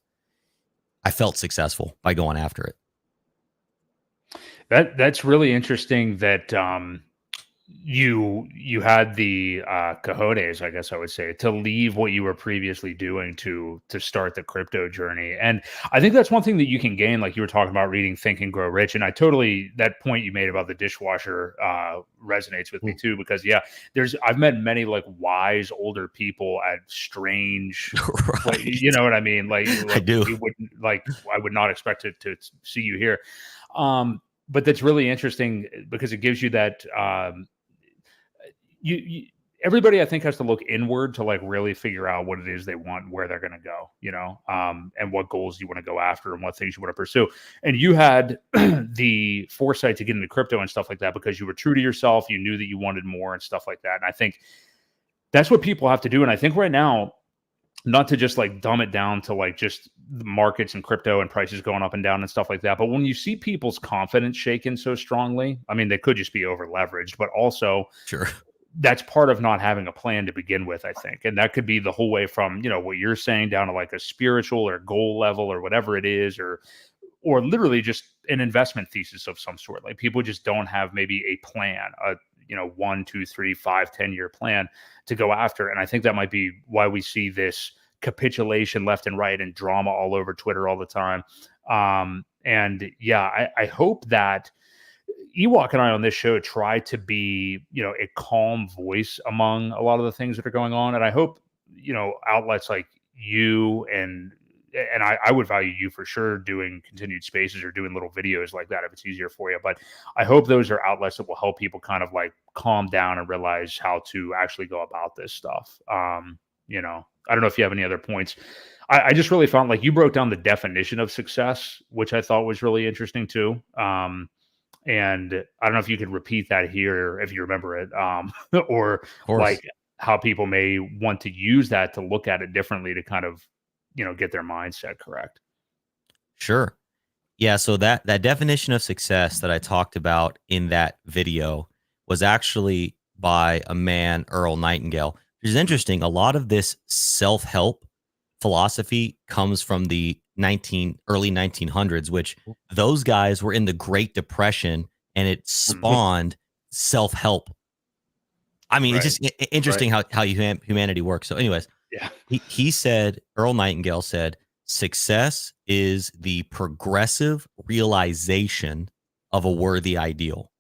I felt successful by going after it. That's really interesting that you had the cojones, I guess I would say, to leave what you were previously doing to start the crypto journey. And I think that's one thing that you can gain, like you were talking about reading Think and Grow Rich. And that point you made about the dishwasher resonates with me too, because I've met many like wise older people at strange, Right. like, you know what I mean? Like I do. I would not expect to see you here. But that's really interesting because it gives you that, everybody I think has to look inward to like really figure out what it is they want, where they're going to go, and what goals you want to go after and what things you want to pursue. And you had the foresight to get into crypto and stuff like that because you were true to yourself. You knew that you wanted more and stuff like that. And I think that's what people have to do. And I think right now, not to just like dumb it down to like just the markets and crypto and prices going up and down and stuff like that. But when you see people's confidence shaken so strongly, I mean, they could just be over leveraged, but also Sure. that's part of not having a plan to begin with, I think. And that could be the whole way from, what you're saying down to like a spiritual or goal level or whatever it is, or literally just an investment thesis of some sort. Like people just don't have maybe a plan, 1, 2, 3, 5, 10-year plan to go after. And I think that might be why we see this capitulation left and right and drama all over Twitter all the time. I hope that Ewok and I on this show try to be, a calm voice among a lot of the things that are going on. And I hope, outlets like you and I would value you for sure doing continued spaces or doing little videos like that if it's easier for you. But I hope those are outlets that will help people kind of like calm down and realize how to actually go about this stuff. I don't know if you have any other points. I just really found like you broke down the definition of success, which I thought was really interesting too. And I don't know if you could repeat that here if you remember it, or like how people may want to use that to look at it differently to kind of, get their mindset correct. Sure. Yeah. So that definition of success that I talked about in that video was actually by a man, Earl Nightingale, which is interesting. A lot of this self-help philosophy comes from the early 1900s, which those guys were in the Great Depression, and it spawned self-help. I mean, It's just interesting how humanity works. So anyways, he said, Earl Nightingale said, success is the progressive realization of a worthy ideal.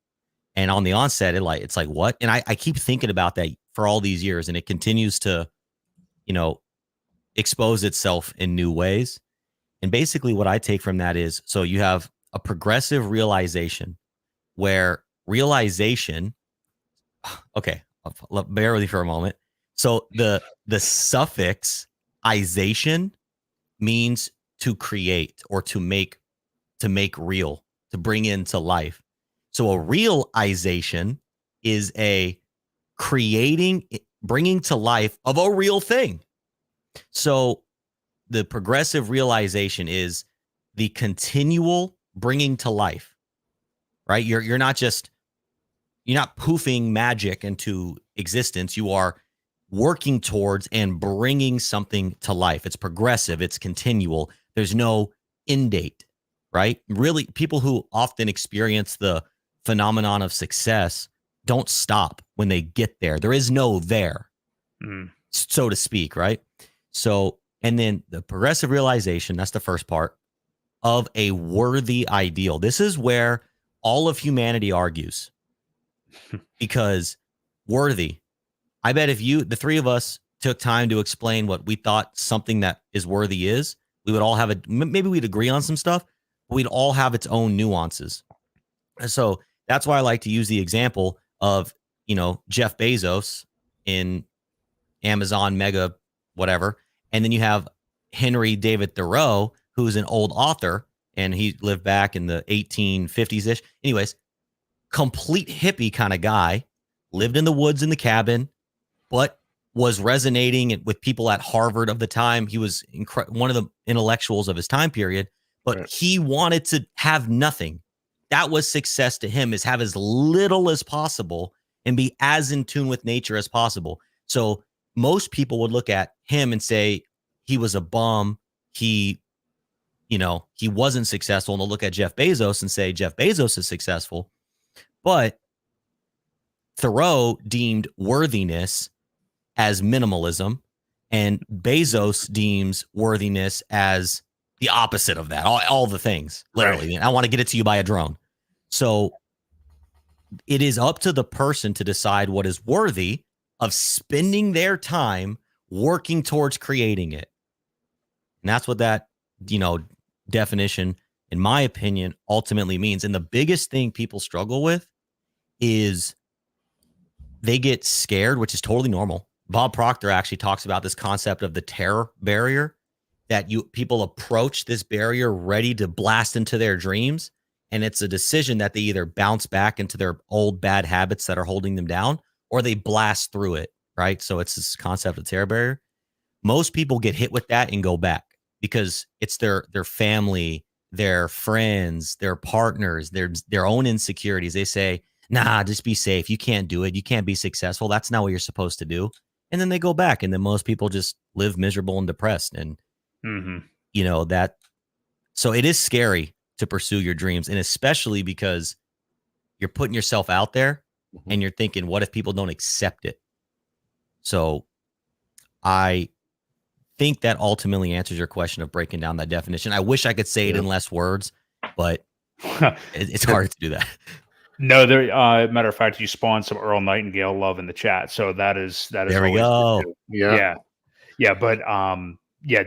And on the onset, it's like, what? And I keep thinking about that for all these years, and it continues to, expose itself in new ways. And basically what I take from that is, so you have a progressive realization where realization, okay, bear with me for a moment. So the suffix ization means to create or to make real, to bring into life. So a realization is a creating, bringing to life of a real thing. So the progressive realization is the continual bringing to life, right? You're not poofing magic into existence. You are working towards and bringing something to life. It's progressive. It's continual. There's no end date, right? Really, people who often experience the phenomenon of success don't stop when they get there. There is no there, so to speak, right? So, and then the progressive realization, that's the first part, of a worthy ideal. This is where all of humanity argues. Because worthy, I bet if the three of us took time to explain what we thought something that is worthy is, we would all have maybe we'd agree on some stuff, but we'd all have its own nuances. And so that's why I like to use the example of, Jeff Bezos in Amazon mega whatever. And then you have Henry David Thoreau, who's an old author, and he lived back in the 1850s-ish. Anyways, complete hippie kind of guy, lived in the woods in the cabin, but was resonating with people at Harvard of the time. He was one of the intellectuals of his time period, but he wanted to have nothing. That was success to him, is have as little as possible and be as in tune with nature as possible. So most people would look at him and say he was a bum. He wasn't successful. And they'll look at Jeff Bezos and say Jeff Bezos is successful. But Thoreau deemed worthiness as minimalism, and Bezos deems worthiness as the opposite of that. All the things, literally. Right. I want to get it to you by a drone. So it is up to the person to decide what is worthy of spending their time working towards creating it. And that's what that, definition, in my opinion, ultimately means. And the biggest thing people struggle with is they get scared, which is totally normal. Bob Proctor actually talks about this concept of the terror barrier, that people approach this barrier ready to blast into their dreams. And it's a decision that they either bounce back into their old bad habits that are holding them down, or they blast through it, right? So it's this concept of terror barrier. Most people get hit with that and go back because it's their family, their friends, their partners, their own insecurities. They say, nah, just be safe. You can't do it. You can't be successful. That's not what you're supposed to do. And then they go back, and then most people just live miserable and depressed. And, so it is scary to pursue your dreams. And especially because you're putting yourself out there and you're thinking, what if people don't accept it? So I think that ultimately answers your question of breaking down that definition. I wish I could say it in less words, but it's hard to do that. No, matter of fact, you spawned some Earl Nightingale love in the chat. So that is there we go. Yeah. But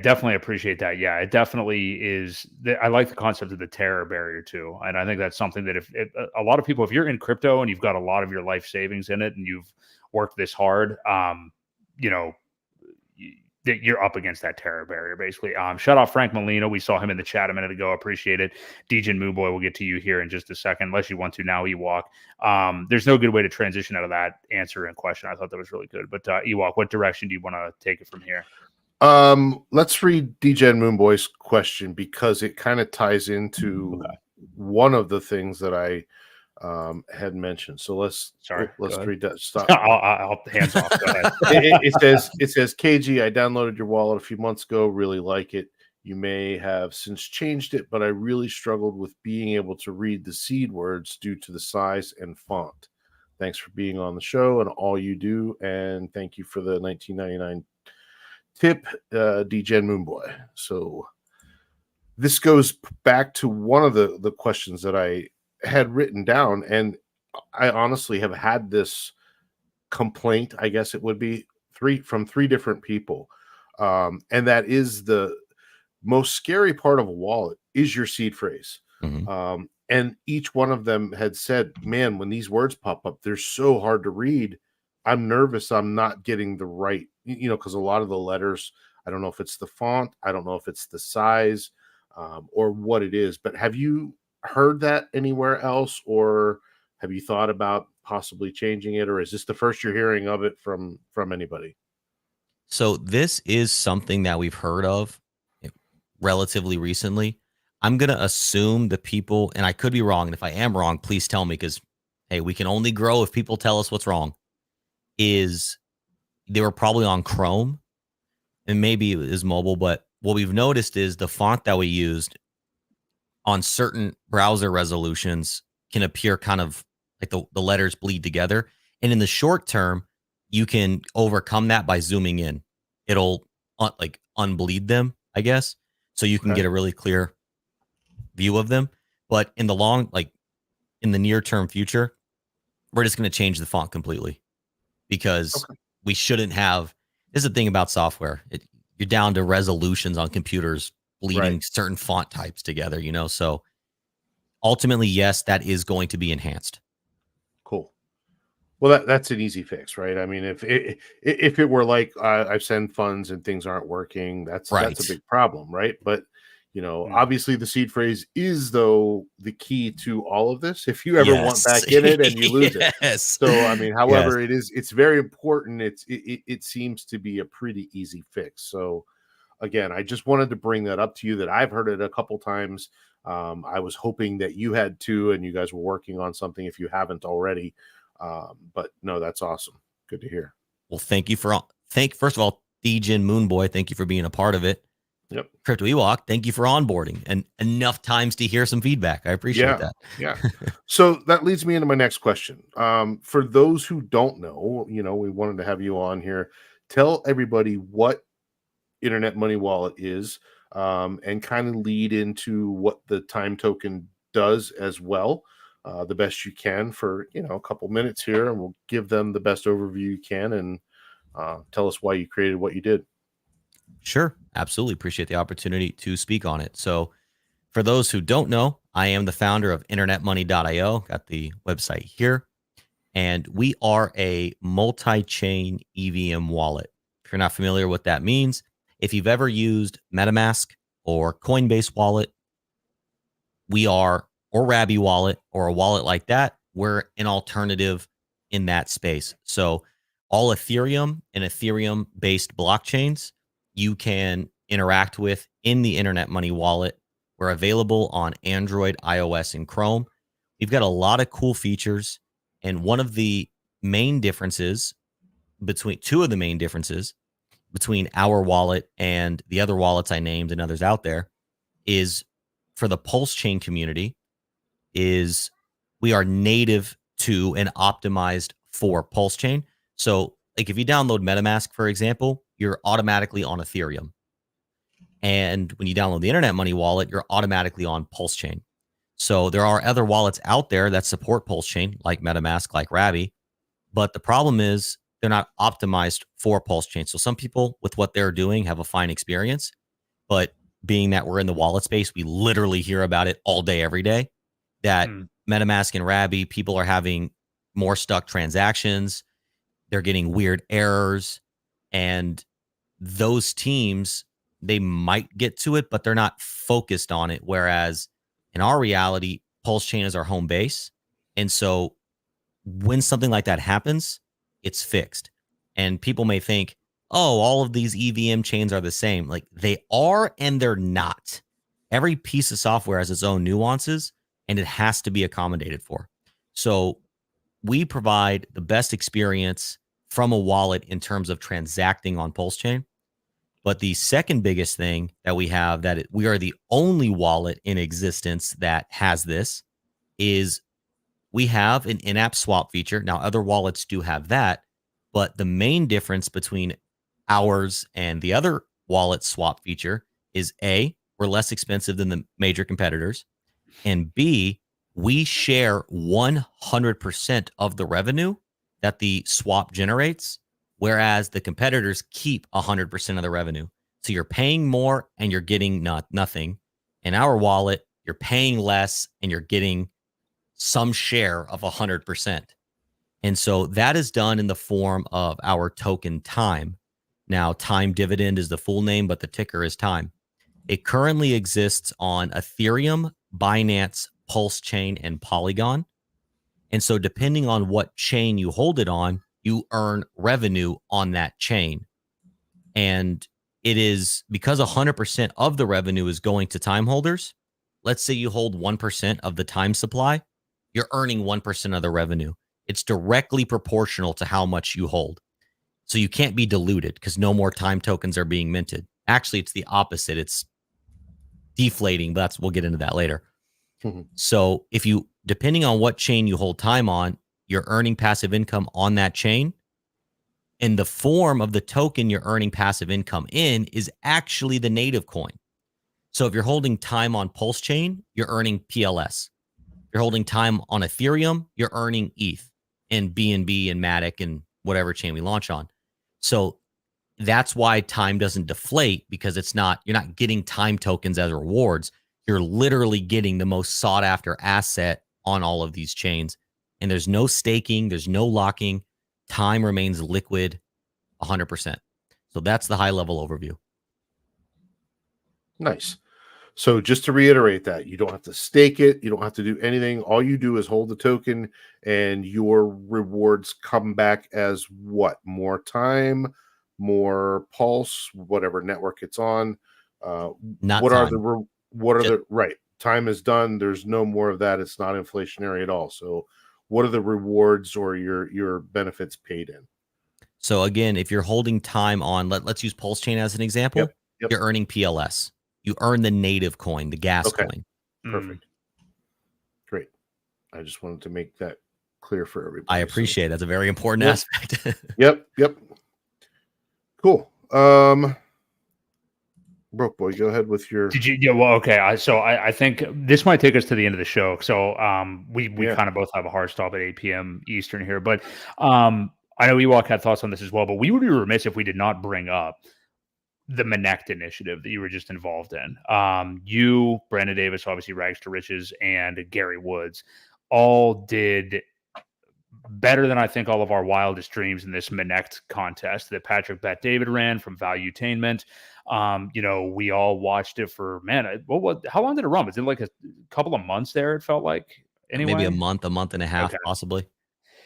definitely appreciate that. Yeah, it definitely is. I like the concept of the terror barrier too. And I think that's something that if a lot of people, if you're in crypto and you've got a lot of your life savings in it and you've worked this hard, you're up against that terror barrier, basically. Shout out Frank Molina. We saw him in the chat a minute ago. Appreciate it. DJ and Moonboy, we'll get to you here in just a second, unless you want to now, Ewok. There's no good way to transition out of that answer and question. I thought that was really good. But Ewok, what direction do you want to take it from here? Let's read DJ and Moonboy's question, because it kind of ties into one of the things that I had mentioned. So let's read that. Stop. I'll hands off. Go ahead. It says, KG, I downloaded your wallet a few months ago. Really like it. You may have since changed it, but I really struggled with being able to read the seed words due to the size and font. Thanks for being on the show and all you do. And thank you for the $19.99 tip, DJ and Moonboy. So this goes back to one of the questions that I had written down, and I honestly have had this complaint, I guess it would be, from three different people, and that is the most scary part of a wallet is your seed phrase. And each one of them had said, man, when these words pop up, they're so hard to read. I'm nervous I'm not getting the right, because a lot of the letters, I don't know if it's the font, I don't know if it's the size, or what it is. But have you heard that anywhere else, or have you thought about possibly changing it, or is this the first you're hearing of it from anybody? So this is something that we've heard of relatively recently. I'm going to assume the people, and I could be wrong, and if I am wrong, please tell me, because hey, we can only grow if people tell us what's wrong, is they were probably on Chrome, and maybe it is mobile, but what we've noticed is the font that we used on certain browser resolutions can appear kind of like the letters bleed together. And in the short term, you can overcome that by zooming in. It'll like unbleed them, I guess. So you can get a really clear view of them. But in the in the near term future, we're just going to change the font completely because we shouldn't have. This is the thing about software. You're down to resolutions on computers bleeding certain font types together, So ultimately, yes, that is going to be enhanced. Cool. Well, that's an easy fix, right? I mean, if it were like I send funds and things aren't working, that's a big problem, right? But obviously the seed phrase is though the key to all of this. If you ever want back in it and you lose it, so I mean, however it's very important. It seems to be a pretty easy fix. So again, I just wanted to bring that up to you that I've heard it a couple times. I was hoping that you had too, and you guys were working on something if you haven't already. But no, that's awesome. Good to hear. Well, first of all, Dejin Moonboy, thank you for being a part of it. Yep. Crypto Ewok, thank you for onboarding and enough times to hear some feedback. I appreciate that. Yeah. So that leads me into my next question. For those who don't know, we wanted to have you on here. Tell everybody what Internet Money Wallet is, and kind of lead into what the time token does as well. The best you can for a couple minutes here, and we'll give them the best overview you can, and tell us why you created what you did. Sure, absolutely. Appreciate the opportunity to speak on it. So for those who don't know, I am the founder of internetmoney.io. Got the website here, and we are a multi-chain EVM wallet. If you're not familiar with what that means, if you've ever used MetaMask or Coinbase wallet, or Rabby wallet or a wallet like that, we're an alternative in that space. So all Ethereum and Ethereum-based blockchains you can interact with in the Internet Money Wallet. We're available on Android, iOS, and Chrome. We've got a lot of cool features, and one of the main differences two of the main differences between our wallet and the other wallets I named and others out there is for the PulseChain community is we are native to and optimized for PulseChain. So like if you download MetaMask, for example, you're automatically on Ethereum. And when you download the Internet Money Wallet, you're automatically on PulseChain. So there are other wallets out there that support PulseChain, like MetaMask, like Rabby. But the problem is they're not optimized for PulseChain. So some people with what they're doing have a fine experience. But being that we're in the wallet space, we literally hear about it all day, every day, that MetaMask and Rabby, people are having more stuck transactions. They're getting weird errors. And those teams, they might get to it, but they're not focused on it. Whereas in our reality, PulseChain is our home base. And so when something like that happens, it's fixed. And people may think, oh, all of these EVM chains are the same. Like they are and they're not. Every piece of software has its own nuances and it has to be accommodated for. So we provide the best experience from a wallet in terms of transacting on PulseChain. But the second biggest thing that we have we are the only wallet in existence that has this is we have an in-app swap feature. Now, other wallets do have that, but the main difference between ours and the other wallet swap feature is A, we're less expensive than the major competitors, and B, we share 100% of the revenue that the swap generates, whereas the competitors keep 100% of the revenue. So you're paying more and you're getting nothing. In our wallet, you're paying less and you're getting some share of 100%. And so that is done in the form of our token Time. Now, Time Dividend is the full name, but the ticker is Time. It currently exists on Ethereum, Binance, PulseChain, and Polygon. And so depending on what chain you hold it on, you earn revenue on that chain. And it is because 100% of the revenue is going to time holders. Let's say you hold 1% of the time supply, you're earning 1% of the revenue. It's directly proportional to how much you hold. So you can't be diluted because no more time tokens are being minted. Actually, it's the opposite. It's deflating, but we'll get into that later. So if you, depending on what chain you hold time on, you're earning passive income on that chain. And the form of the token you're earning passive income in is actually the native coin. So if you're holding time on PulseChain, you're earning PLS. If you're holding time on Ethereum, you're earning ETH and BNB and Matic and whatever chain we launch on. So that's why time doesn't deflate, because you're not getting time tokens as rewards. You're literally getting the most sought after asset on all of these chains. And there's no staking, there's no locking. Time remains liquid 100%. So that's the high level overview. Nice. So just to reiterate that, you don't have to stake it. You don't have to do anything. All you do is hold the token, and your rewards come back as what? More time, more pulse, whatever network it's on. Not what time. are the right? Time is done. There's no more of that. It's not inflationary at all. So what are the rewards or your benefits paid in? So again, if you're holding time on, let's use PulseChain as an example. Yep. You're earning PLS. You earn the native coin, the gas coin. Perfect. Great. I just wanted to make that clear for everybody. I appreciate it. That's a very important aspect. Yep. Cool. Broke Boy, go ahead with your. Did you? Yeah. Well, okay. I think this might take us to the end of the show. So we kind of both have a hard stop at 8 p.m. Eastern here, but I know Ewok had thoughts on this as well. But we would be remiss if we did not bring up the Minect initiative that you were just involved in. You, Brandon Davis, obviously Rags to Riches, and Gary Woods all did better than I think all of our wildest dreams in this Minect contest that Patrick Bet David ran from Valuetainment. We all watched it for, how long did it run? Was it like a couple of months there? It felt like anyway, maybe a month and a half, possibly.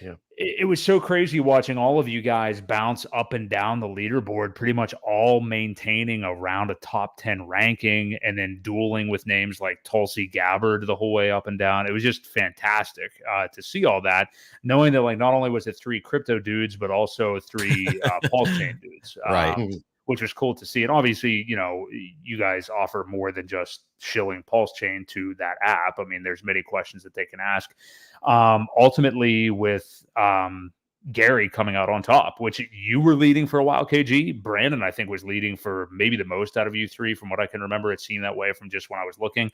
Yeah. It was so crazy watching all of you guys bounce up and down the leaderboard, pretty much all maintaining around a top 10 ranking, and then dueling with names like Tulsi Gabbard the whole way up and down. It was just fantastic to see all that, knowing that like not only was it 3 crypto dudes, but also 3 PulseChain dudes. Right. Which was cool to see. And obviously, you guys offer more than just shilling PulseChain to that app. I mean, there's many questions that they can ask. Ultimately, with Gary coming out on top, which you were leading for a while, KG. Brandon, I think, was leading for maybe the most out of you 3, from what I can remember. It seemed that way from just when I was looking.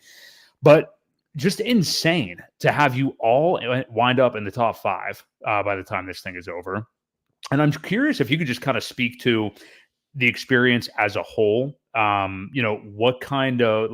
But just insane to have you all wind up in the top 5 by the time this thing is over. And I'm curious if you could just kind of speak to the experience as a whole. What kind of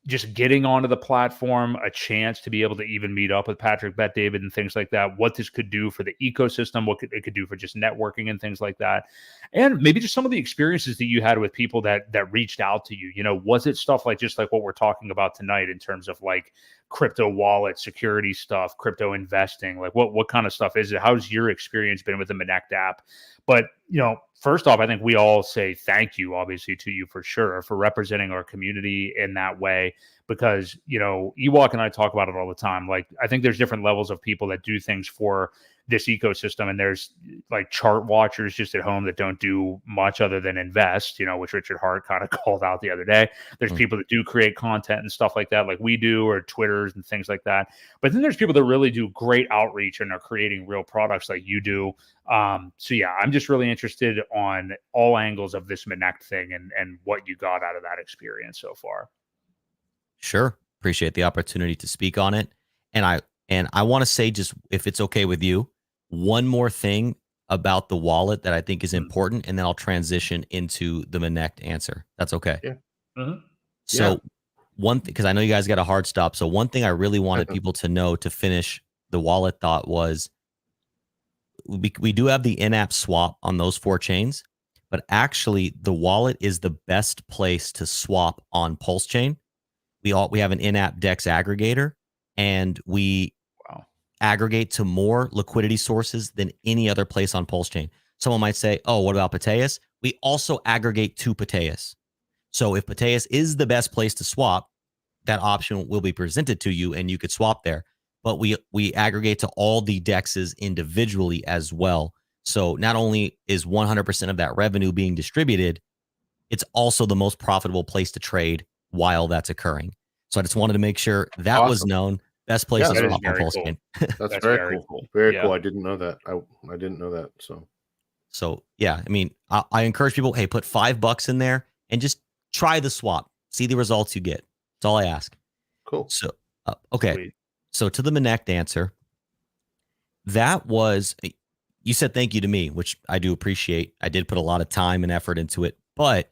just getting onto the platform, a chance to be able to even meet up with Patrick Bet David and things like that, what this could do for the ecosystem, what it could do for just networking and things like that. And maybe just some of the experiences that you had with people that reached out to you. Was it stuff like what we're talking about tonight in terms of like crypto wallet security stuff, crypto investing, like what kind of stuff is it? How's your experience been with the Minect app? But, first off, I think we all say thank you, obviously, to you for sure, for representing our community in that way, because, Ewok and I talk about it all the time. Like, I think there's different levels of people that do things for this ecosystem, and there's like chart watchers just at home that don't do much other than invest, which Richard Hart kind of called out the other day. There's people that do create content and stuff like that, like we do, or Twitters and things like that. But then there's people that really do great outreach and are creating real products like you do. So yeah, I'm just really interested on all angles of this Minect thing and what you got out of that experience so far. Sure. Appreciate the opportunity to speak on it. And I want to say, just if it's okay with you, one more thing about the wallet that I think is important, and then I'll transition into the Minect answer. That's okay. Yeah. Mm-hmm. So one thing, because I know you guys got a hard stop. So one thing I really wanted people to know to finish the wallet thought was we do have the in-app swap on those 4 chains, but actually the wallet is the best place to swap on PulseChain. We have an in-app DEX aggregator, and we aggregate to more liquidity sources than any other place on PulseChain. Someone might say, oh, what about Pateus? We also aggregate to Pateus. So if Pateus is the best place to swap, that option will be presented to you and you could swap there. But we aggregate to all the DEXs individually as well. So not only is 100% of that revenue being distributed, it's also the most profitable place to trade while that's occurring. So I just wanted to make sure that was known. Best place to that is swap on very PulseChain. cool. That's very cool. Very Yeah. cool. I didn't know that. I didn't know that. So yeah, I mean, I encourage people, hey, put $5 in there and just try the swap. See the results you get. That's all I ask. Cool. So okay. Sweet. So to the Minect answer, that was, you said thank you to me, which I do appreciate. I did put a lot of time and effort into it, but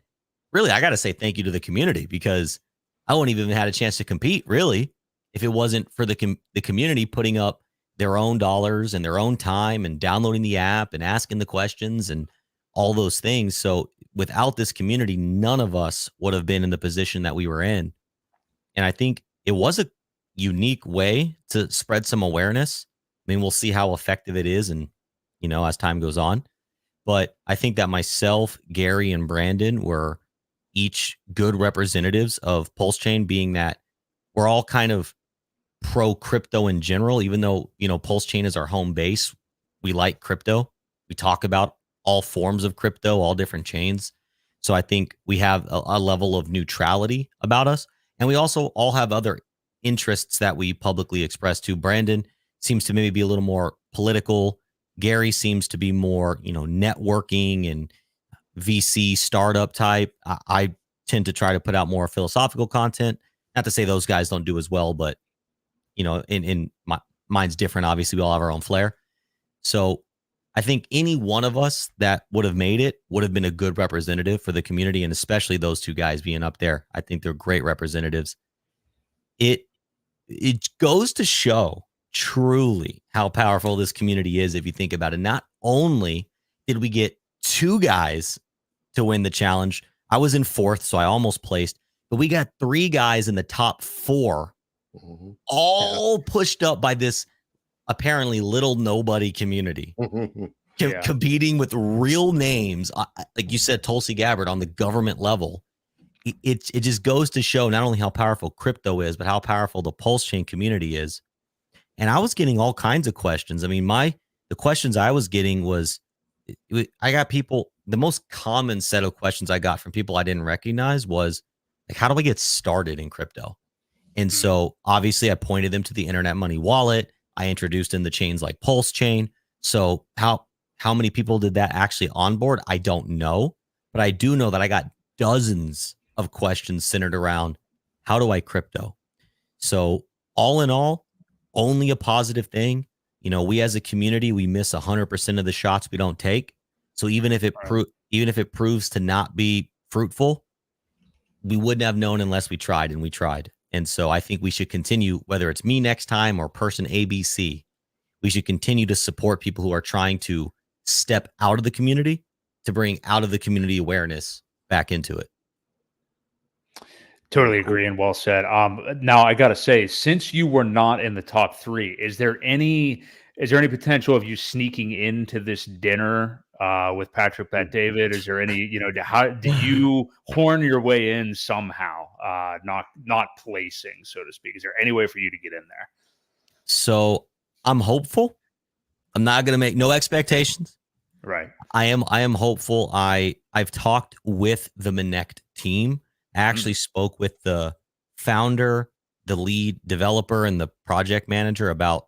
really, I got to say thank you to the community, because I wouldn't even had a chance to compete, really, if it wasn't for the community putting up their own dollars and their own time and downloading the app and asking the questions and all those things. So without this community, none of us would have been in the position that we were in. And I think it was a unique way to spread some awareness. I mean, we'll see how effective it is, and as time goes on. But I think that myself, Gary, and Brandon were each good representatives of PulseChain, being that we're all kind of pro crypto in general. Even though PulseChain is our home base, we like crypto. We talk about all forms of crypto, all different chains. So I think we have a level of neutrality about us, and we also all have other interests that we publicly express to. Brandon seems to maybe be a little more political. Gary seems to be more, networking and VC startup type. I tend to try to put out more philosophical content. Not to say those guys don't do as well, but in mine's different. Obviously, we all have our own flair. So I think any one of us that would have made it would have been a good representative for the community, and especially those two guys being up there. I think they're great representatives. It goes to show truly how powerful this community is if you think about it. Not only did we get two guys to win the challenge, I was in fourth, so I almost placed, but we got three guys in the top four, all pushed up by this apparently little nobody community. Competing with real names, like you said, Tulsi Gabbard on the government level. It just goes to show not only how powerful crypto is, but how powerful the PulseChain community is. And I was getting all kinds of questions. I mean, the questions I was getting was, I got people, the most common set of questions I got from people I didn't recognize was like, how do I get started in crypto? And so obviously I pointed them to the Internet Money Wallet. I introduced in the chains like PulseChain. So how many people did that actually onboard? I don't know, but I do know that I got dozens of questions centered around, how do I crypto? So all in all, only a positive thing. We as a community, we miss 100% of the shots we don't take. So even if it proves to not be fruitful, we wouldn't have known unless we tried, and we tried. And so I think we should continue, whether it's me next time or person ABC, we should continue to support people who are trying to step out of the community to bring out of the community awareness back into it. Totally agree, and well said. Now I gotta say, since you were not in the top three, is there any potential of you sneaking into this dinner with Patrick Bet David? Is there any, how did you horn your way in somehow? Not placing, so to speak. Is there any way for you to get in there? So I'm hopeful. I'm not gonna make no expectations. Right. I am hopeful. I've talked with the Minect team. I actually spoke with the founder, the lead developer, and the project manager about,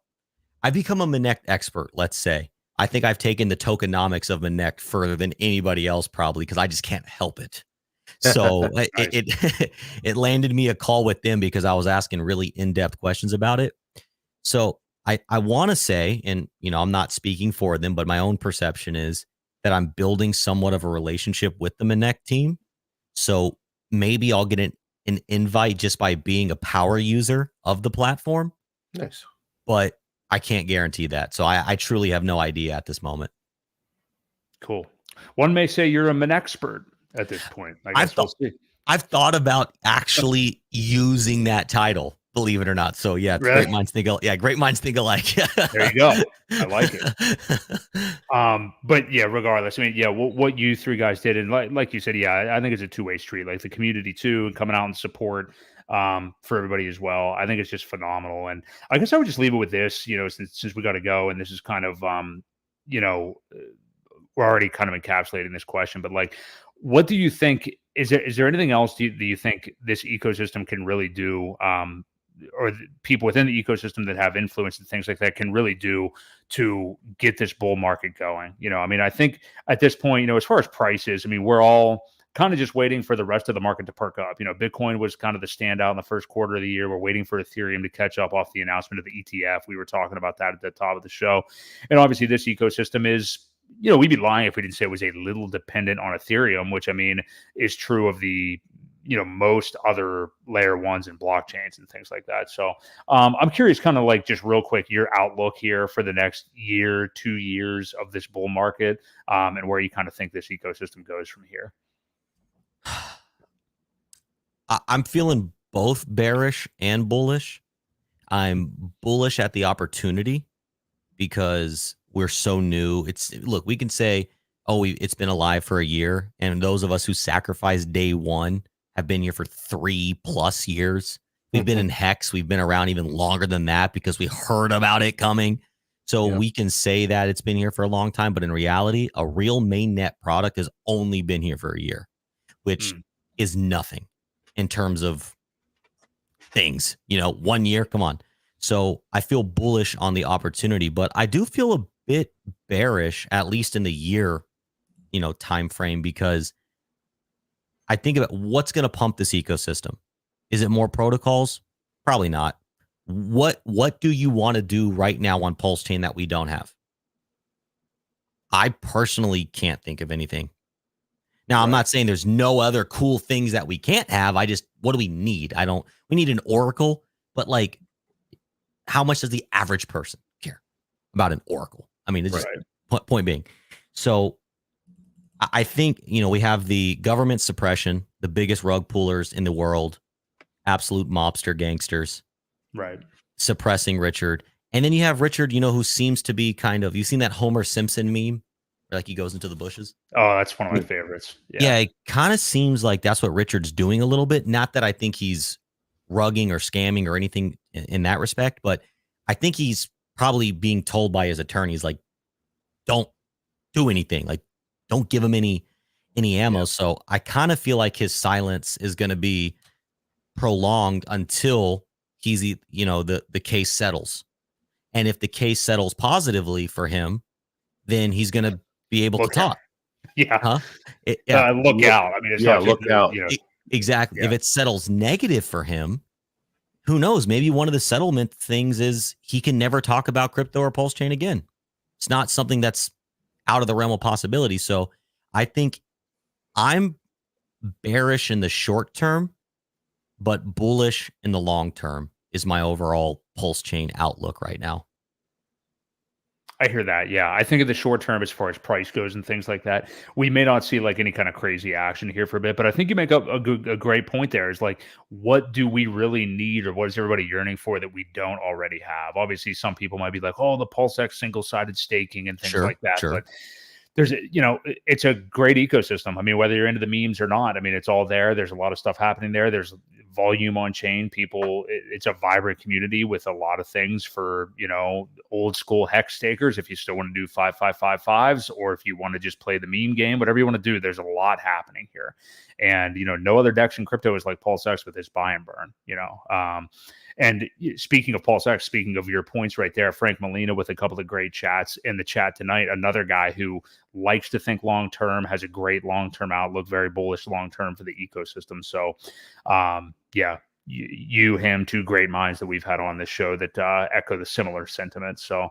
I've become a Minect expert, let's say. I think I've taken the tokenomics of Minect further than anybody else, probably, because I just can't help it. So it landed me a call with them because I was asking really in-depth questions about it. So I want to say, and I'm not speaking for them, but my own perception is that I'm building somewhat of a relationship with the Minect team. So maybe I'll get an invite just by being a power user of the platform. Nice. But I can't guarantee that. So I truly have no idea at this moment. Cool. One may say you're a Minexpert at this point. I guess we'll see. I've thought about actually using that title, believe it or not. So yeah, really? Great minds think alike. Yeah, great minds think alike. There you go. I like it. But yeah, regardless, I mean, yeah, what you three guys did, and like you said, yeah, I think it's a two-way street. Like the community too, and coming out and support for everybody as well. I think it's just phenomenal. And I guess I would just leave it with this, since we got to go, and this is kind of we're already kind of encapsulating this question, but like, what do you think? Is there anything else do you think this ecosystem can really do people within the ecosystem that have influence and things like that can really do to get this bull market going. I mean, I think at this point, as far as prices, I mean, we're all kind of just waiting for the rest of the market to perk up. Bitcoin was kind of the standout in the first quarter of the year. We're waiting for Ethereum to catch up off the announcement of the ETF. We were talking about that at the top of the show. And obviously this ecosystem is, we'd be lying if we didn't say it was a little dependent on Ethereum, which I mean is true of the most other layer ones and blockchains and things like that. So I'm curious, kind of like just real quick, your outlook here for the next year, 2 years of this bull market, and where you kind of think this ecosystem goes from here. I'm feeling both bearish and bullish. I'm bullish at the opportunity because we're so new. Look, we can say, it's been alive for a year, and those of us who sacrificed day one have been here for 3+ years. We've been in Hex. We've been around even longer than that because we heard about it coming. So we can say that it's been here for a long time, but in reality, a real mainnet product has only been here for a year, which is nothing in terms of things. 1 year, come on. So I feel bullish on the opportunity, but I do feel a bit bearish, at least in the year, time frame, because I think about what's going to pump this ecosystem. Is it more protocols? Probably not. What do you want to do right now on PulseChain that we don't have? I personally can't think of anything. Now, I'm not saying there's no other cool things that we can't have. What do we need? We need an oracle, but like, how much does the average person care about an oracle? I mean, it's just point being. So I think, we have the government suppression, the biggest rug pullers in the world, absolute mobster gangsters, suppressing Richard. And then you have Richard, who seems to be you've seen that Homer Simpson meme where like he goes into the bushes. Oh, that's one of my favorites. Yeah, it kind of seems like that's what Richard's doing a little bit. Not that I think he's rugging or scamming or anything in that respect, but I think he's probably being told by his attorneys, like, don't do anything. Like, don't give him any ammo. Yeah. So I kind of feel like his silence is going to be prolonged until he's, the case settles. And if the case settles positively for him, then he's going to be able to talk. Yeah. Huh? Look out. I mean, it's look out. Exactly. Yeah. If it settles negative for him, who knows? Maybe one of the settlement things is he can never talk about crypto or PulseChain again. It's not something that's out of the realm of possibility. So I think I'm bearish in the short term, but bullish in the long term is my overall PulseChain outlook right now. I hear that. Yeah. I think in the short term, as far as price goes and things like that, we may not see like any kind of crazy action here for a bit, but I think you make up a great point there is like, what do we really need or what is everybody yearning for that we don't already have? Obviously, some people might be like, oh, the PulseX single-sided staking and things like that. But there's, it's a great ecosystem. I mean, whether you're into the memes or not, I mean, it's all there. There's a lot of stuff happening there. There's volume on chain. It's a vibrant community with a lot of things for, old school hex stakers. If you still want to do 5/5/5/5s, or if you want to just play the meme game, whatever you want to do, there's a lot happening here. And, no other DEX in crypto is like PulseX with its buy and burn, And speaking of PulseX, speaking of your points right there, Frank Molina with a couple of great chats in the chat tonight, another guy who likes to think long-term, has a great long-term outlook, very bullish long-term for the ecosystem. So, him, two great minds that we've had on this show that echo the similar sentiment. So,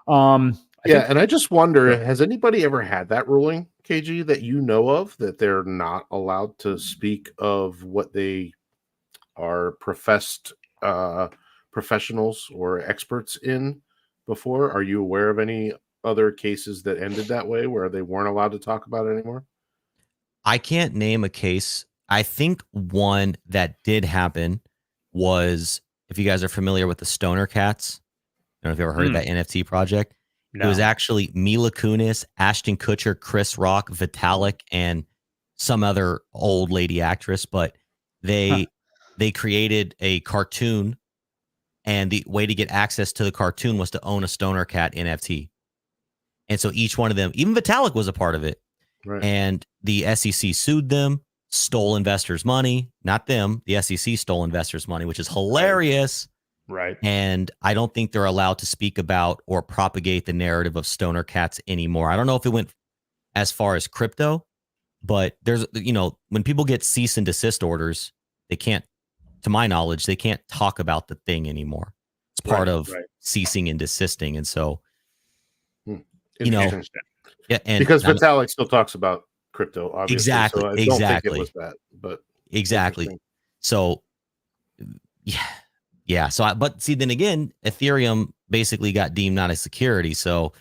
and I just wonder, has anybody ever had that ruling, KG, that you know of, that they're not allowed to speak of what they are professed professionals or experts in before? Are you aware of any other cases that ended that way where they weren't allowed to talk about it anymore? I can't name a case. I think one that did happen was, if you guys are familiar with the Stoner Cats, I don't know if you ever heard of that NFT project. No. It was actually Mila Kunis, Ashton Kutcher, Chris Rock, Vitalik, and some other old lady actress, but they created a cartoon, and the way to get access to the cartoon was to own a Stoner Cat NFT. And so each one of them, even Vitalik was a part of it. Right. And the SEC sued them. stole investors' money, not them. The SEC stole investors' money, which is hilarious. Right. And I don't think they're allowed to speak about or propagate the narrative of stoner cats anymore. I don't know if it went as far as crypto, but there's, when people get cease and desist orders, they can't, to my knowledge, they can't talk about the thing anymore. It's part of ceasing and desisting. And so, yeah, and because Vitalik still talks about crypto, obviously. Exactly. So I don't think it was that, but exactly. So, yeah. So, but see, then again, Ethereum basically got deemed not a security. So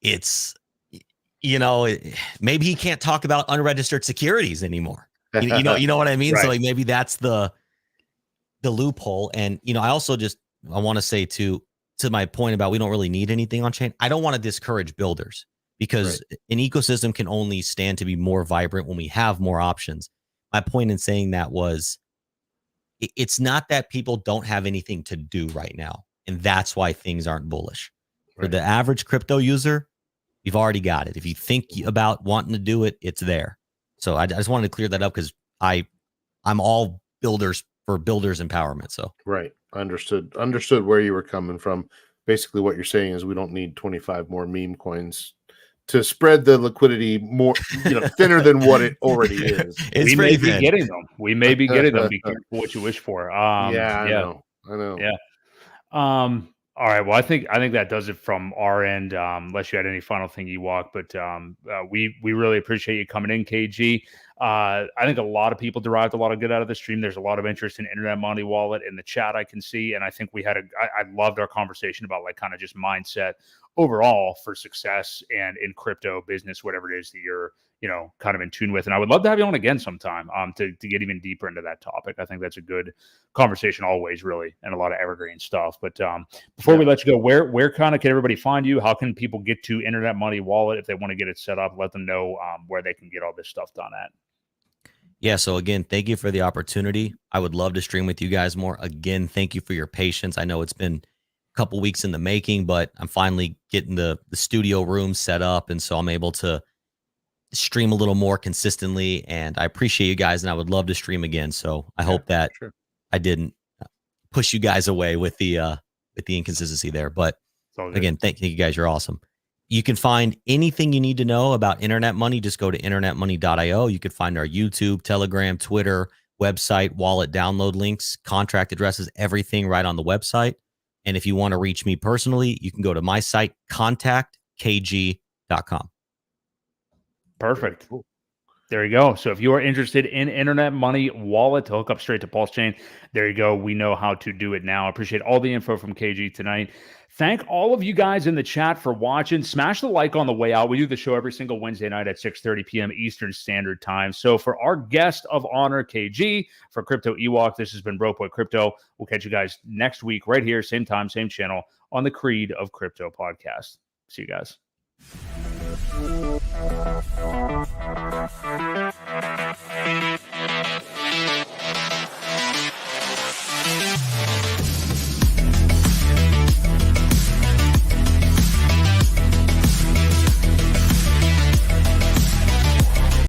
it's, maybe he can't talk about unregistered securities anymore. You know what I mean? So like maybe that's the loophole. And, I also I want to say to my point about we don't really need anything on chain. I don't want to discourage builders because an ecosystem can only stand to be more vibrant when we have more options. My point in saying that was it's not that people don't have anything to do right now. And that's why things aren't bullish. For the average crypto user, you've already got it. If you think about wanting to do it, it's there. So I just wanted to clear that up because I'm all builders for builders empowerment. So understood where you were coming from. Basically, what you're saying is we don't need 25 more meme coins to spread the liquidity more, thinner than what it already is. We may be getting them. Be careful what you wish for. I know. Yeah. All right. Well, I think that does it from our end. Unless you had any final thing, Ewok, but we really appreciate you coming in, KG. I think a lot of people derived a lot of good out of the stream. There's a lot of interest in Internet Money Wallet in the chat I can see, and I think we had I loved our conversation about like kind of just mindset overall for success and in crypto business, whatever it is that you're kind of in tune with. And I would love to have you on again sometime to get even deeper into that topic. I think that's a good conversation always, really, and a lot of evergreen stuff. But before we let you go, where kind of can everybody find you? How can people get to Internet Money Wallet if they want to get it set up? Let them know where they can get all this stuff done at. Yeah. So again, thank you for the opportunity. I would love to stream with you guys more. Again, thank you for your patience. I know it's been a couple weeks in the making, but I'm finally getting the studio room set up. And so I'm able to stream a little more consistently, and I appreciate you guys, and I would love to stream again. So I hope that I didn't push you guys away with the inconsistency there. But again, thank you guys. You're awesome. You can find anything you need to know about internet money. Just go to internetmoney.io. You can find our YouTube, Telegram, Twitter, website, wallet download links, contract addresses, everything right on the website. And if you want to reach me personally, you can go to my site, contactkg.com. Perfect. Cool. There you go. So if you are interested in Internet Money Wallet to hook up straight to PulseChain, there you go. We know how to do it now. I appreciate all the info from KG tonight. Thank all of you guys in the chat for watching. Smash the like on the way out. We do the show every single Wednesday night at 6:30 p.m. Eastern Standard Time. So for our guest of honor, KG, for Crypto Ewok, this has been Boi Crypto. We'll catch you guys next week right here, same time, same channel on the Creed of Crypto podcast. See you guys.